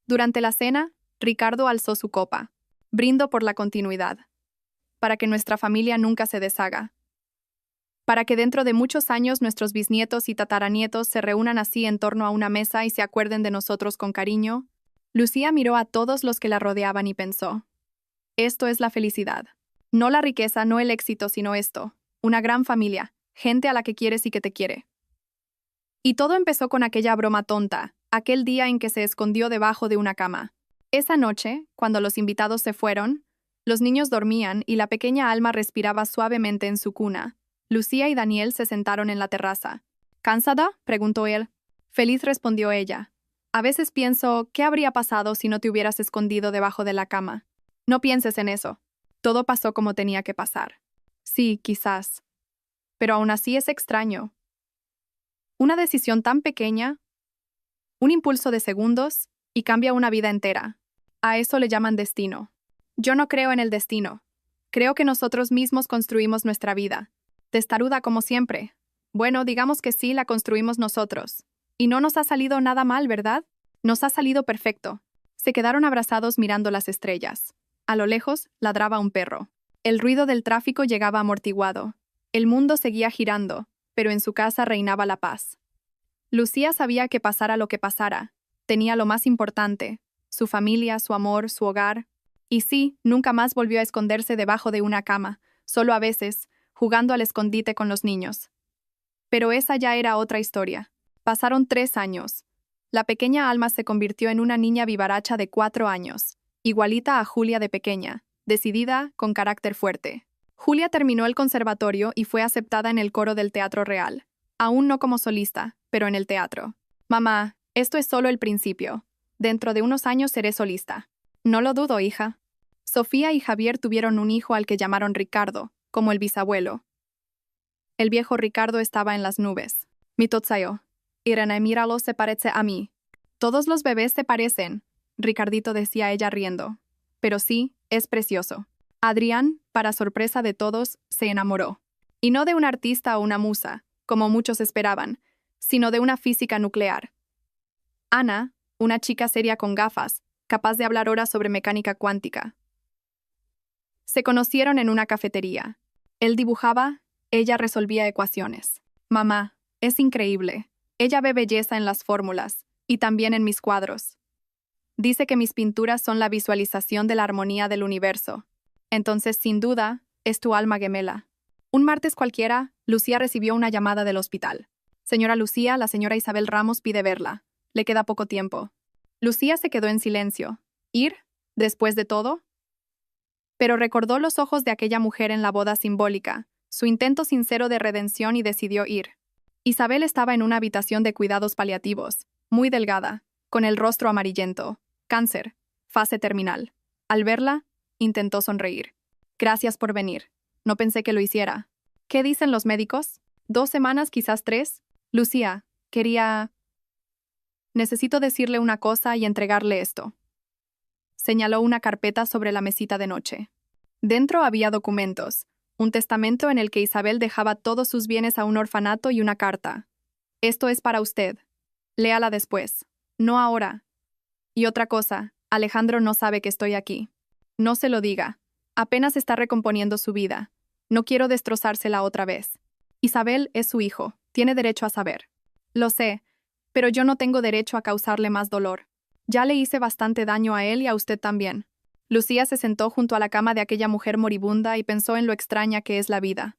Durante la cena, Ricardo alzó su copa. Brindo por la continuidad. Para que nuestra familia nunca se deshaga. Para que dentro de muchos años nuestros bisnietos y tataranietos se reúnan así en torno a una mesa y se acuerden de nosotros con cariño. Lucía miró a todos los que la rodeaban y pensó: esto es la felicidad. No la riqueza, no el éxito, sino esto. Una gran familia, gente a la que quieres y que te quiere. Y todo empezó con aquella broma tonta, aquel día en que se escondió debajo de una cama. Esa noche, cuando los invitados se fueron, los niños dormían y la pequeña Alma respiraba suavemente en su cuna. Lucía y Daniel se sentaron en la terraza. ¿Cansada?, preguntó él. Feliz, respondió ella. A veces pienso, ¿qué habría pasado si no te hubieras escondido debajo de la cama? No pienses en eso. Todo pasó como tenía que pasar. Sí, quizás. Pero aún así es extraño. Una decisión tan pequeña, un impulso de segundos, y cambia una vida entera. A eso le llaman destino. Yo no creo en el destino. Creo que nosotros mismos construimos nuestra vida. Testaruda como siempre. Bueno, digamos que sí, la construimos nosotros. Y no nos ha salido nada mal, ¿verdad? Nos ha salido perfecto. Se quedaron abrazados mirando las estrellas. A lo lejos, ladraba un perro. El ruido del tráfico llegaba amortiguado. El mundo seguía girando, pero en su casa reinaba la paz. Lucía sabía que pasara lo que pasara. Tenía lo más importante: su familia, su amor, su hogar. Y sí, nunca más volvió a esconderse debajo de una cama, solo a veces, jugando al escondite con los niños. Pero esa ya era otra historia. Pasaron 3 años. La pequeña Alma se convirtió en una niña vivaracha de 4 años, igualita a Julia de pequeña, decidida, con carácter fuerte. Julia terminó el conservatorio y fue aceptada en el coro del Teatro Real. Aún no como solista, pero en el teatro. Mamá, esto es solo el principio. Dentro de unos años seré solista. No lo dudo, hija. Sofía y Javier tuvieron un hijo al que llamaron Ricardo, como el bisabuelo. El viejo Ricardo estaba en las nubes. Mi totsayo. Irene, míralo, se parece a mí. Todos los bebés se parecen, Ricardito, decía ella riendo. Pero sí, es precioso. Adrián, para sorpresa de todos, se enamoró. Y no de un artista o una musa, como muchos esperaban, sino de una física nuclear. Ana, una chica seria con gafas, capaz de hablar horas sobre mecánica cuántica. Se conocieron en una cafetería. Él dibujaba, ella resolvía ecuaciones. Mamá, es increíble. Ella ve belleza en las fórmulas, y también en mis cuadros. Dice que mis pinturas son la visualización de la armonía del universo. Entonces, sin duda, es tu alma gemela. Un martes cualquiera, Lucía recibió una llamada del hospital. Señora Lucía, la señora Isabel Ramos pide verla. Le queda poco tiempo. Lucía se quedó en silencio. ¿Ir? ¿Después de todo? Pero recordó los ojos de aquella mujer en la boda simbólica, su intento sincero de redención, y decidió ir. Isabel estaba en una habitación de cuidados paliativos, muy delgada, con el rostro amarillento. Cáncer, fase terminal. Al verla, intentó sonreír. Gracias por venir. No pensé que lo hiciera. ¿Qué dicen los médicos? 2 semanas, quizás 3. Lucía, necesito decirle una cosa y entregarle esto. Señaló una carpeta sobre la mesita de noche. Dentro había documentos, un testamento en el que Isabel dejaba todos sus bienes a un orfanato y una carta. Esto es para usted. Léala después. No ahora. Y otra cosa, Alejandro no sabe que estoy aquí. No se lo diga. Apenas está recomponiendo su vida. No quiero destrozársela otra vez. Isabel es su hijo. Tiene derecho a saber. Lo sé, pero yo no tengo derecho a causarle más dolor. Ya le hice bastante daño a él y a usted también. Lucía se sentó junto a la cama de aquella mujer moribunda y pensó en lo extraña que es la vida.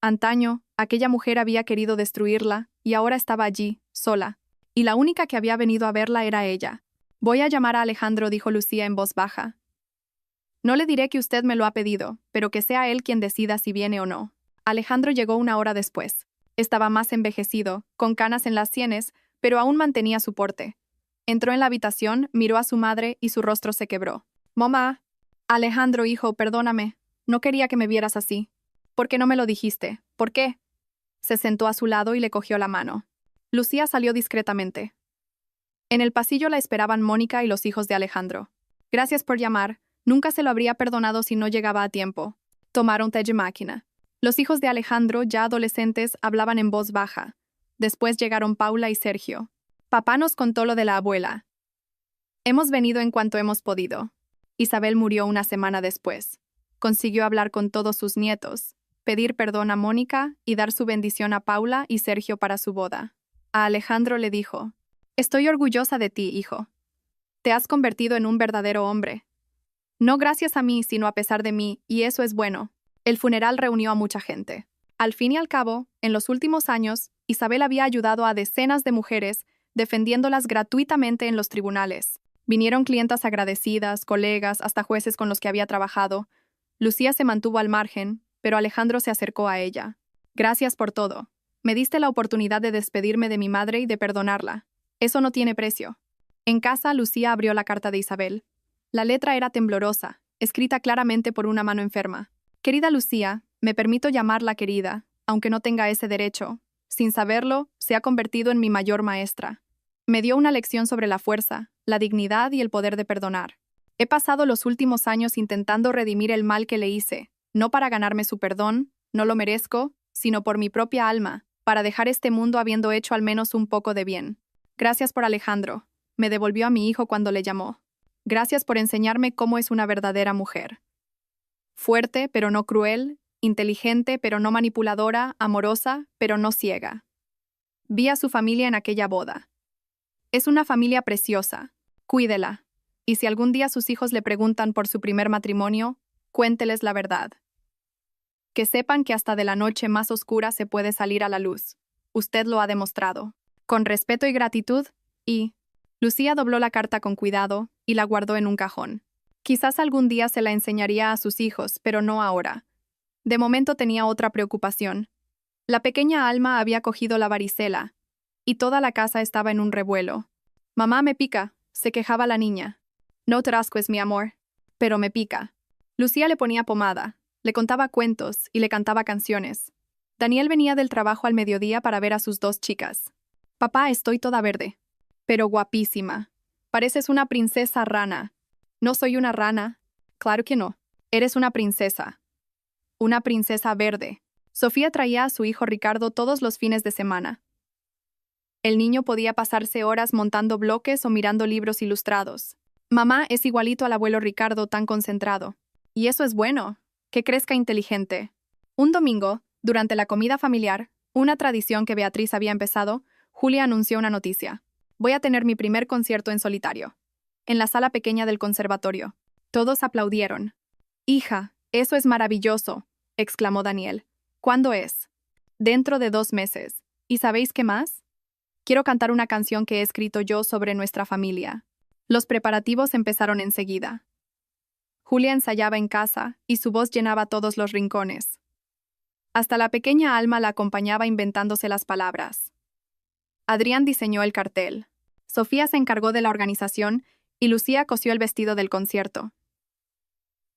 Antaño, aquella mujer había querido destruirla, y ahora estaba allí, sola. Y la única que había venido a verla era ella. «Voy a llamar a Alejandro», dijo Lucía en voz baja. «No le diré que usted me lo ha pedido, pero que sea él quien decida si viene o no». Alejandro llegó una hora después. Estaba más envejecido, con canas en las sienes, pero aún mantenía su porte. Entró en la habitación, miró a su madre y su rostro se quebró. «Mamá». «Alejandro, hijo, perdóname. No quería que me vieras así. ¿Por qué no me lo dijiste? ¿Por qué?» Se sentó a su lado y le cogió la mano. Lucía salió discretamente. En el pasillo la esperaban Mónica y los hijos de Alejandro. «Gracias por llamar. Nunca se lo habría perdonado si no llegaba a tiempo». Tomaron té de máquina. Los hijos de Alejandro, ya adolescentes, hablaban en voz baja. Después llegaron Paula y Sergio. «Papá nos contó lo de la abuela. Hemos venido en cuanto hemos podido». Isabel murió una semana después. Consiguió hablar con todos sus nietos, pedir perdón a Mónica y dar su bendición a Paula y Sergio para su boda. A Alejandro le dijo: «Estoy orgullosa de ti, hijo. Te has convertido en un verdadero hombre. No gracias a mí, sino a pesar de mí, y eso es bueno». El funeral reunió a mucha gente. Al fin y al cabo, en los últimos años, Isabel había ayudado a decenas de mujeres, defendiéndolas gratuitamente en los tribunales. Vinieron clientas agradecidas, colegas, hasta jueces con los que había trabajado. Lucía se mantuvo al margen, pero Alejandro se acercó a ella. «Gracias por todo. Me diste la oportunidad de despedirme de mi madre y de perdonarla. Eso no tiene precio». En casa, Lucía abrió la carta de Isabel. La letra era temblorosa, escrita claramente por una mano enferma. «Querida Lucía, me permito llamarla querida, aunque no tenga ese derecho. Sin saberlo, se ha convertido en mi mayor maestra. Me dio una lección sobre la fuerza, la dignidad y el poder de perdonar. He pasado los últimos años intentando redimir el mal que le hice, no para ganarme su perdón, no lo merezco, sino por mi propia alma, para dejar este mundo habiendo hecho al menos un poco de bien. Gracias por Alejandro. Me devolvió a mi hijo cuando le llamó. Gracias por enseñarme cómo es una verdadera mujer. Fuerte, pero no cruel, inteligente, pero no manipuladora, amorosa, pero no ciega. Vi a su familia en aquella boda. Es una familia preciosa. Cuídela. Y si algún día sus hijos le preguntan por su primer matrimonio, cuénteles la verdad. Que sepan que hasta de la noche más oscura se puede salir a la luz. Usted lo ha demostrado. Con respeto y gratitud, y...». Lucía dobló la carta con cuidado y la guardó en un cajón. Quizás algún día se la enseñaría a sus hijos, pero no ahora. De momento tenía otra preocupación. La pequeña Alma había cogido la varicela, y toda la casa estaba en un revuelo. «Mamá, me pica», se quejaba la niña. «No te rasques, mi amor». «Pero me pica». Lucía le ponía pomada, le contaba cuentos y le cantaba canciones. Daniel venía del trabajo al mediodía para ver a sus dos chicas. «Papá, estoy toda verde». «Pero guapísima. Pareces una princesa rana». «No soy una rana». «Claro que no. Eres una princesa. Una princesa verde». Sofía traía a su hijo Ricardo todos los fines de semana. El niño podía pasarse horas montando bloques o mirando libros ilustrados. «Mamá es igualito al abuelo Ricardo, tan concentrado». «Y eso es bueno. Que crezca inteligente». Un domingo, durante la comida familiar, una tradición que Beatriz había empezado, Julia anunció una noticia. «Voy a tener mi primer concierto en solitario. En la sala pequeña del conservatorio». Todos aplaudieron. «Hija, eso es maravilloso», exclamó Daniel. «¿Cuándo es?» «Dentro de 2 meses. ¿Y sabéis qué más? Quiero cantar una canción que he escrito yo sobre nuestra familia». Los preparativos empezaron enseguida. Julia ensayaba en casa y su voz llenaba todos los rincones. Hasta la pequeña Alma la acompañaba inventándose las palabras. Adrián diseñó el cartel. Sofía se encargó de la organización y Lucía cosió el vestido del concierto.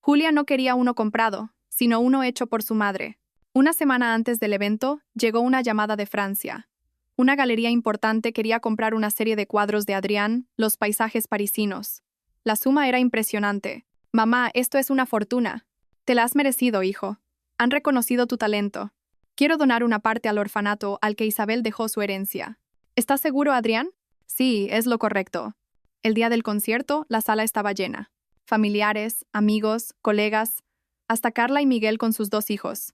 Julia no quería uno comprado, sino uno hecho por su madre. Una semana antes del evento, llegó una llamada de Francia. Una galería importante quería comprar una serie de cuadros de Adrián, los paisajes parisinos. La suma era impresionante. «Mamá, esto es una fortuna. Te la has merecido, hijo. Han reconocido tu talento. Quiero donar una parte al orfanato al que Isabel dejó su herencia». «¿Estás seguro, Adrián?» «Sí, es lo correcto». El día del concierto, la sala estaba llena. Familiares, amigos, colegas, hasta Carla y Miguel con sus 2 hijos.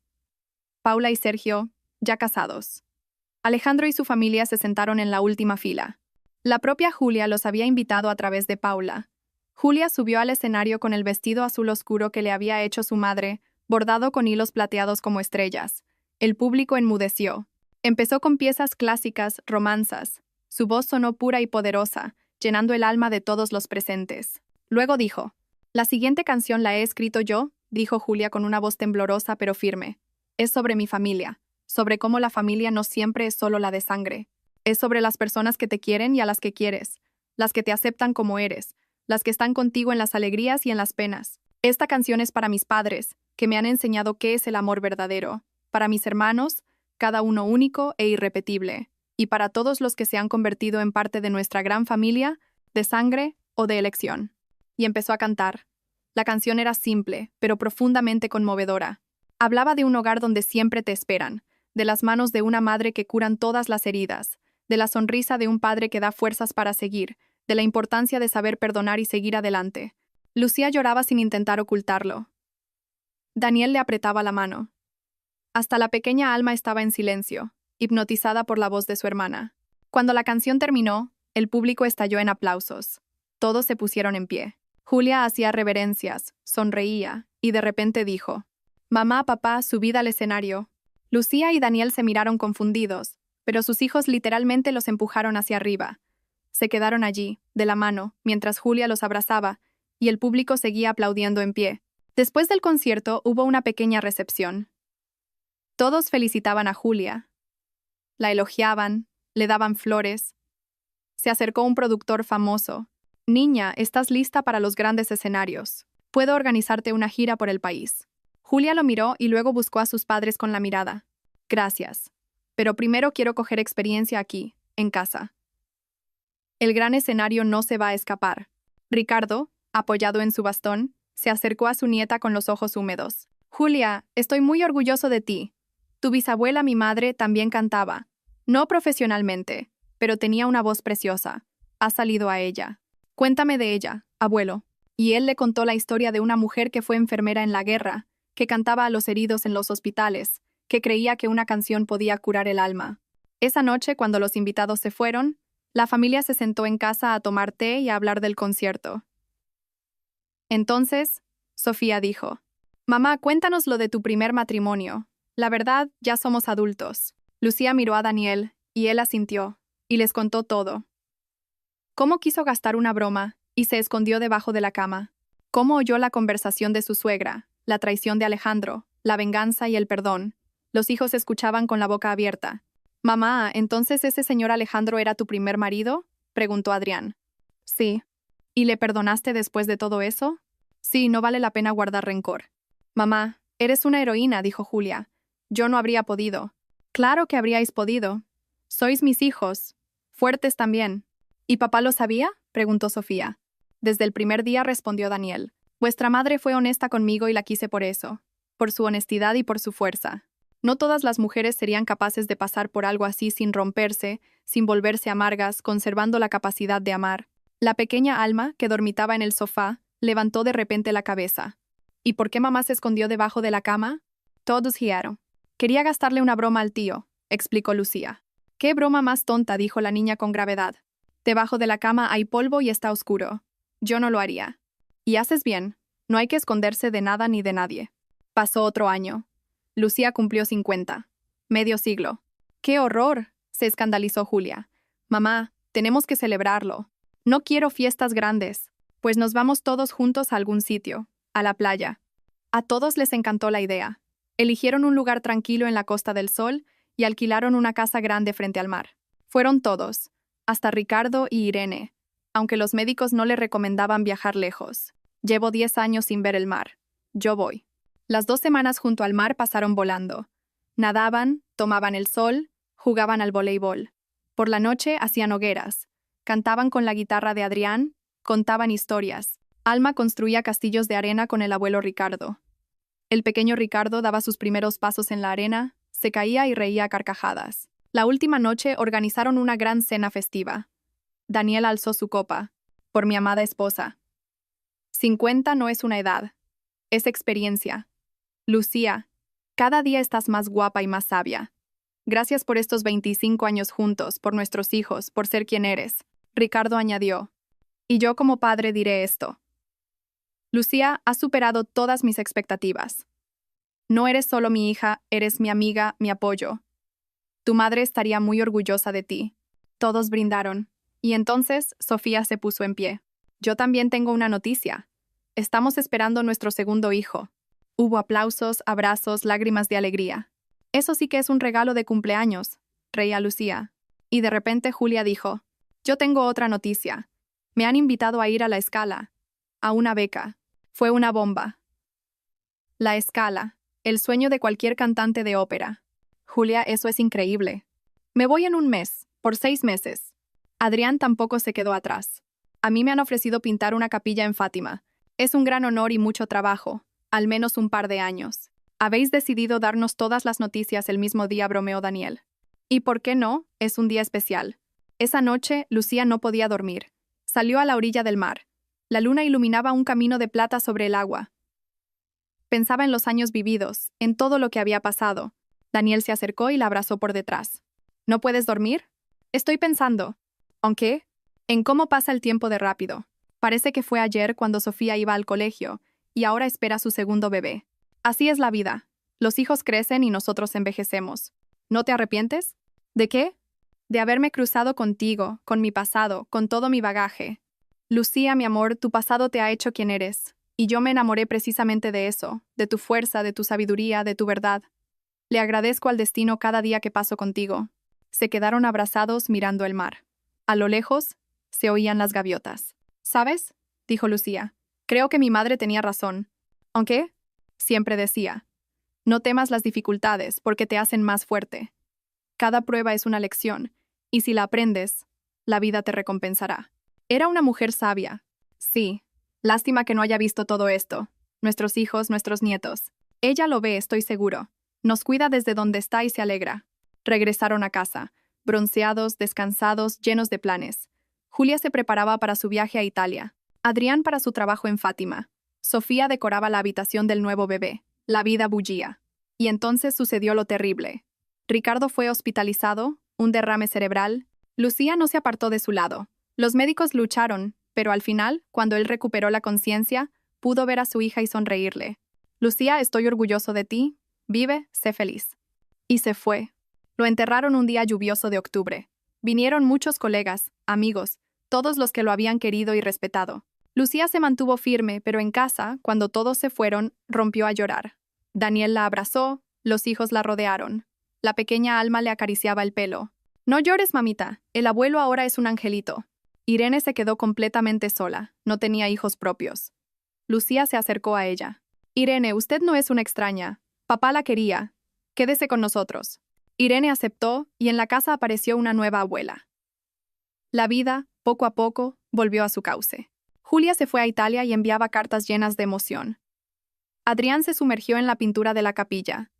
Paula y Sergio, ya casados. Alejandro y su familia se sentaron en la última fila. La propia Julia los había invitado a través de Paula. Julia subió al escenario con el vestido azul oscuro que le había hecho su madre, bordado con hilos plateados como estrellas. El público enmudeció. Empezó con piezas clásicas, romanzas. Su voz sonó pura y poderosa, llenando el alma de todos los presentes. Luego dijo: «La siguiente canción la he escrito yo», dijo Julia con una voz temblorosa pero firme. «Es sobre mi familia, sobre cómo la familia no siempre es solo la de sangre. Es sobre las personas que te quieren y a las que quieres, las que te aceptan como eres, las que están contigo en las alegrías y en las penas. Esta canción es para mis padres, que me han enseñado qué es el amor verdadero, para mis hermanos, cada uno único e irrepetible, y para todos los que se han convertido en parte de nuestra gran familia, de sangre o de elección». Y empezó a cantar. La canción era simple, pero profundamente conmovedora. Hablaba de un hogar donde siempre te esperan, de las manos de una madre que curan todas las heridas, de la sonrisa de un padre que da fuerzas para seguir, de la importancia de saber perdonar y seguir adelante. Lucía lloraba sin intentar ocultarlo. Daniel le apretaba la mano. Hasta la pequeña Alma estaba en silencio, hipnotizada por la voz de su hermana. Cuando la canción terminó, el público estalló en aplausos. Todos se pusieron en pie. Julia hacía reverencias, sonreía, y de repente dijo: «Mamá, papá, subid al escenario». Lucía y Daniel se miraron confundidos, pero sus hijos literalmente los empujaron hacia arriba. Se quedaron allí, de la mano, mientras Julia los abrazaba, y el público seguía aplaudiendo en pie. Después del concierto hubo una pequeña recepción. Todos felicitaban a Julia. La elogiaban, le daban flores. Se acercó un productor famoso. «Niña, estás lista para los grandes escenarios. Puedo organizarte una gira por el país». Julia lo miró y luego buscó a sus padres con la mirada. «Gracias. Pero primero quiero coger experiencia aquí, en casa. El gran escenario no se va a escapar». Ricardo, apoyado en su bastón, se acercó a su nieta con los ojos húmedos. «Julia, estoy muy orgulloso de ti. Tu bisabuela, mi madre, también cantaba. No profesionalmente, pero tenía una voz preciosa. Has salido a ella. Cuéntame de ella, abuelo». Y él le contó la historia de una mujer que fue enfermera en la guerra, que cantaba a los heridos en los hospitales, que creía que una canción podía curar el alma. Esa noche, cuando los invitados se fueron, la familia se sentó en casa a tomar té y a hablar del concierto. Entonces, Sofía dijo: «Mamá, cuéntanos lo de tu primer matrimonio. La verdad, ya somos adultos». Lucía miró a Daniel, y él asintió, y les contó todo. Cómo quiso gastar una broma, y se escondió debajo de la cama. Cómo oyó la conversación de su suegra, la traición de Alejandro, la venganza y el perdón. Los hijos escuchaban con la boca abierta. «Mamá, ¿entonces ese señor Alejandro era tu primer marido?», preguntó Adrián. «Sí». «¿Y le perdonaste después de todo eso?». «Sí, no vale la pena guardar rencor». «Mamá, eres una heroína», dijo Julia. «Yo no habría podido». «Claro que habríais podido. Sois mis hijos. Fuertes también». «¿Y papá lo sabía?», preguntó Sofía. «Desde el primer día», respondió Daniel. «Vuestra madre fue honesta conmigo y la quise por eso, por su honestidad y por su fuerza. No todas las mujeres serían capaces de pasar por algo así sin romperse, sin volverse amargas, conservando la capacidad de amar». La pequeña Alma, que dormitaba en el sofá, levantó de repente la cabeza. «¿Y por qué mamá se escondió debajo de la cama?». Todos rieron. «Quería gastarle una broma al tío», explicó Lucía. «¿Qué broma más tonta?», dijo la niña con gravedad. «Debajo de la cama hay polvo y está oscuro. Yo no lo haría». «Y haces bien. No hay que esconderse de nada ni de nadie». Pasó otro año. Lucía cumplió 50. Medio siglo. «¡Qué horror!», se escandalizó Julia. «Mamá, tenemos que celebrarlo. No quiero fiestas grandes. Pues nos vamos todos juntos a algún sitio, a la playa». A todos les encantó la idea. Eligieron un lugar tranquilo en la Costa del Sol y alquilaron una casa grande frente al mar. Fueron todos, hasta Ricardo y Irene, aunque los médicos no le recomendaban viajar lejos. «Llevo 10 años sin ver el mar. Yo voy». Las 2 semanas junto al mar pasaron volando. Nadaban, tomaban el sol, jugaban al voleibol. Por la noche hacían hogueras. Cantaban con la guitarra de Adrián, contaban historias. Alma construía castillos de arena con el abuelo Ricardo. El pequeño Ricardo daba sus primeros pasos en la arena, se caía y reía a carcajadas. La última noche organizaron una gran cena festiva. Daniel alzó su copa. «Por mi amada esposa». 50 no es una edad, es experiencia. Lucía, cada día estás más guapa y más sabia. Gracias por estos 25 años juntos, por nuestros hijos, por ser quien eres. Ricardo añadió. Y yo como padre diré esto. Lucía, has superado todas mis expectativas. No eres solo mi hija, eres mi amiga, mi apoyo. Tu madre estaría muy orgullosa de ti. Todos brindaron. Y entonces Sofía se puso en pie. Yo también tengo una noticia. Estamos esperando nuestro segundo hijo. Hubo aplausos, abrazos, lágrimas de alegría. Eso sí que es un regalo de cumpleaños, reía Lucía. Y de repente Julia dijo, yo tengo otra noticia. Me han invitado a ir a La Scala. A una beca. Fue una bomba. La Scala, el sueño de cualquier cantante de ópera. Julia, eso es increíble. Me voy en un mes, por 6 meses. Adrián tampoco se quedó atrás. A mí me han ofrecido pintar una capilla en Fátima. Es un gran honor y mucho trabajo, al menos un par de años. Habéis decidido darnos todas las noticias el mismo día, bromeó Daniel. ¿Y por qué no? Es un día especial. Esa noche, Lucía no podía dormir. Salió a la orilla del mar. La luna iluminaba un camino de plata sobre el agua. Pensaba en los años vividos, en todo lo que había pasado. Daniel se acercó y la abrazó por detrás. ¿No puedes dormir? Estoy pensando. ¿Aunque? En cómo pasa el tiempo de rápido. Parece que fue ayer cuando Sofía iba al colegio, y ahora espera su segundo bebé. Así es la vida. Los hijos crecen y nosotros envejecemos. ¿No te arrepientes? ¿De qué? De haberme cruzado contigo, con mi pasado, con todo mi bagaje. Lucía, mi amor, tu pasado te ha hecho quien eres. Y yo me enamoré precisamente de eso, de tu fuerza, de tu sabiduría, de tu verdad. Le agradezco al destino cada día que paso contigo. Se quedaron abrazados mirando el mar. A lo lejos, se oían las gaviotas. ¿Sabes? Dijo Lucía. Creo que mi madre tenía razón. ¿Aunque? Siempre decía. No temas las dificultades porque te hacen más fuerte. Cada prueba es una lección, y si la aprendes, la vida te recompensará. Era una mujer sabia. Sí. Lástima que no haya visto todo esto. Nuestros hijos, nuestros nietos. Ella lo ve, estoy seguro. Nos cuida desde donde está y se alegra. Regresaron a casa, bronceados, descansados, llenos de planes. Julia se preparaba para su viaje a Italia. Adrián para su trabajo en Fátima. Sofía decoraba la habitación del nuevo bebé. La vida bullía. Y entonces sucedió lo terrible. Ricardo fue hospitalizado, un derrame cerebral. Lucía no se apartó de su lado. Los médicos lucharon, pero al final, cuando él recuperó la conciencia, pudo ver a su hija y sonreírle. Lucía, estoy orgulloso de ti. Vive, sé feliz. Y se fue. Lo enterraron un día lluvioso de octubre. Vinieron muchos colegas, amigos, todos los que lo habían querido y respetado. Lucía se mantuvo firme, pero en casa, cuando todos se fueron, rompió a llorar. Daniel la abrazó, los hijos la rodearon. La pequeña Alma le acariciaba el pelo. No llores, mamita, el abuelo ahora es un angelito. Irene se quedó completamente sola, no tenía hijos propios. Lucía se acercó a ella. Irene, usted no es una extraña. Papá la quería. Quédese con nosotros. Irene aceptó y en la casa apareció una nueva abuela. La vida, poco a poco, volvió a su cauce. Julia se fue a Italia y enviaba cartas llenas de emoción. Adrián se sumergió en la pintura de la capilla.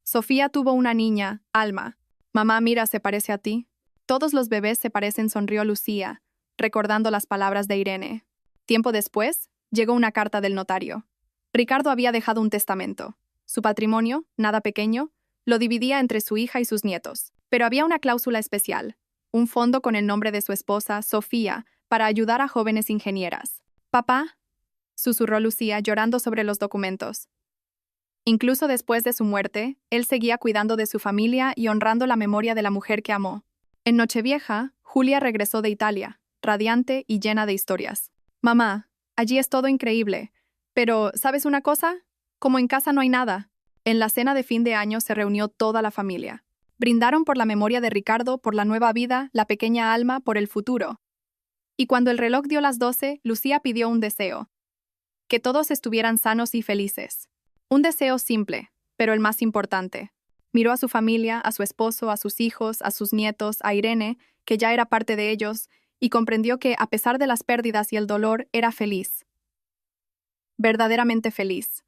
Sofía tuvo una niña, Alma. Mamá, mira, se parece a ti. Todos los bebés se parecen, sonrió Lucía, recordando las palabras de Irene. Tiempo después, llegó una carta del notario. Ricardo había dejado un testamento. Su patrimonio, nada pequeño, lo dividía entre su hija y sus nietos. Pero había una cláusula especial, un fondo con el nombre de su esposa, Sofía, para ayudar a jóvenes ingenieras. «Papá», susurró Lucía, llorando sobre los documentos. Incluso después de su muerte, él seguía cuidando de su familia y honrando la memoria de la mujer que amó. En Nochevieja, Julia regresó de Italia, radiante y llena de historias. «Mamá, allí es todo increíble. Pero, ¿sabes una cosa? Como en casa no hay nada». En la cena de fin de año se reunió toda la familia. Brindaron por la memoria de Ricardo, por la nueva vida, la pequeña Alma, por el futuro. Y cuando el reloj dio las 12, Lucía pidió un deseo. Que todos estuvieran sanos y felices. Un deseo simple, pero el más importante. Miró a su familia, a su esposo, a sus hijos, a sus nietos, a Irene, que ya era parte de ellos, y comprendió que, a pesar de las pérdidas y el dolor, era feliz. Verdaderamente feliz.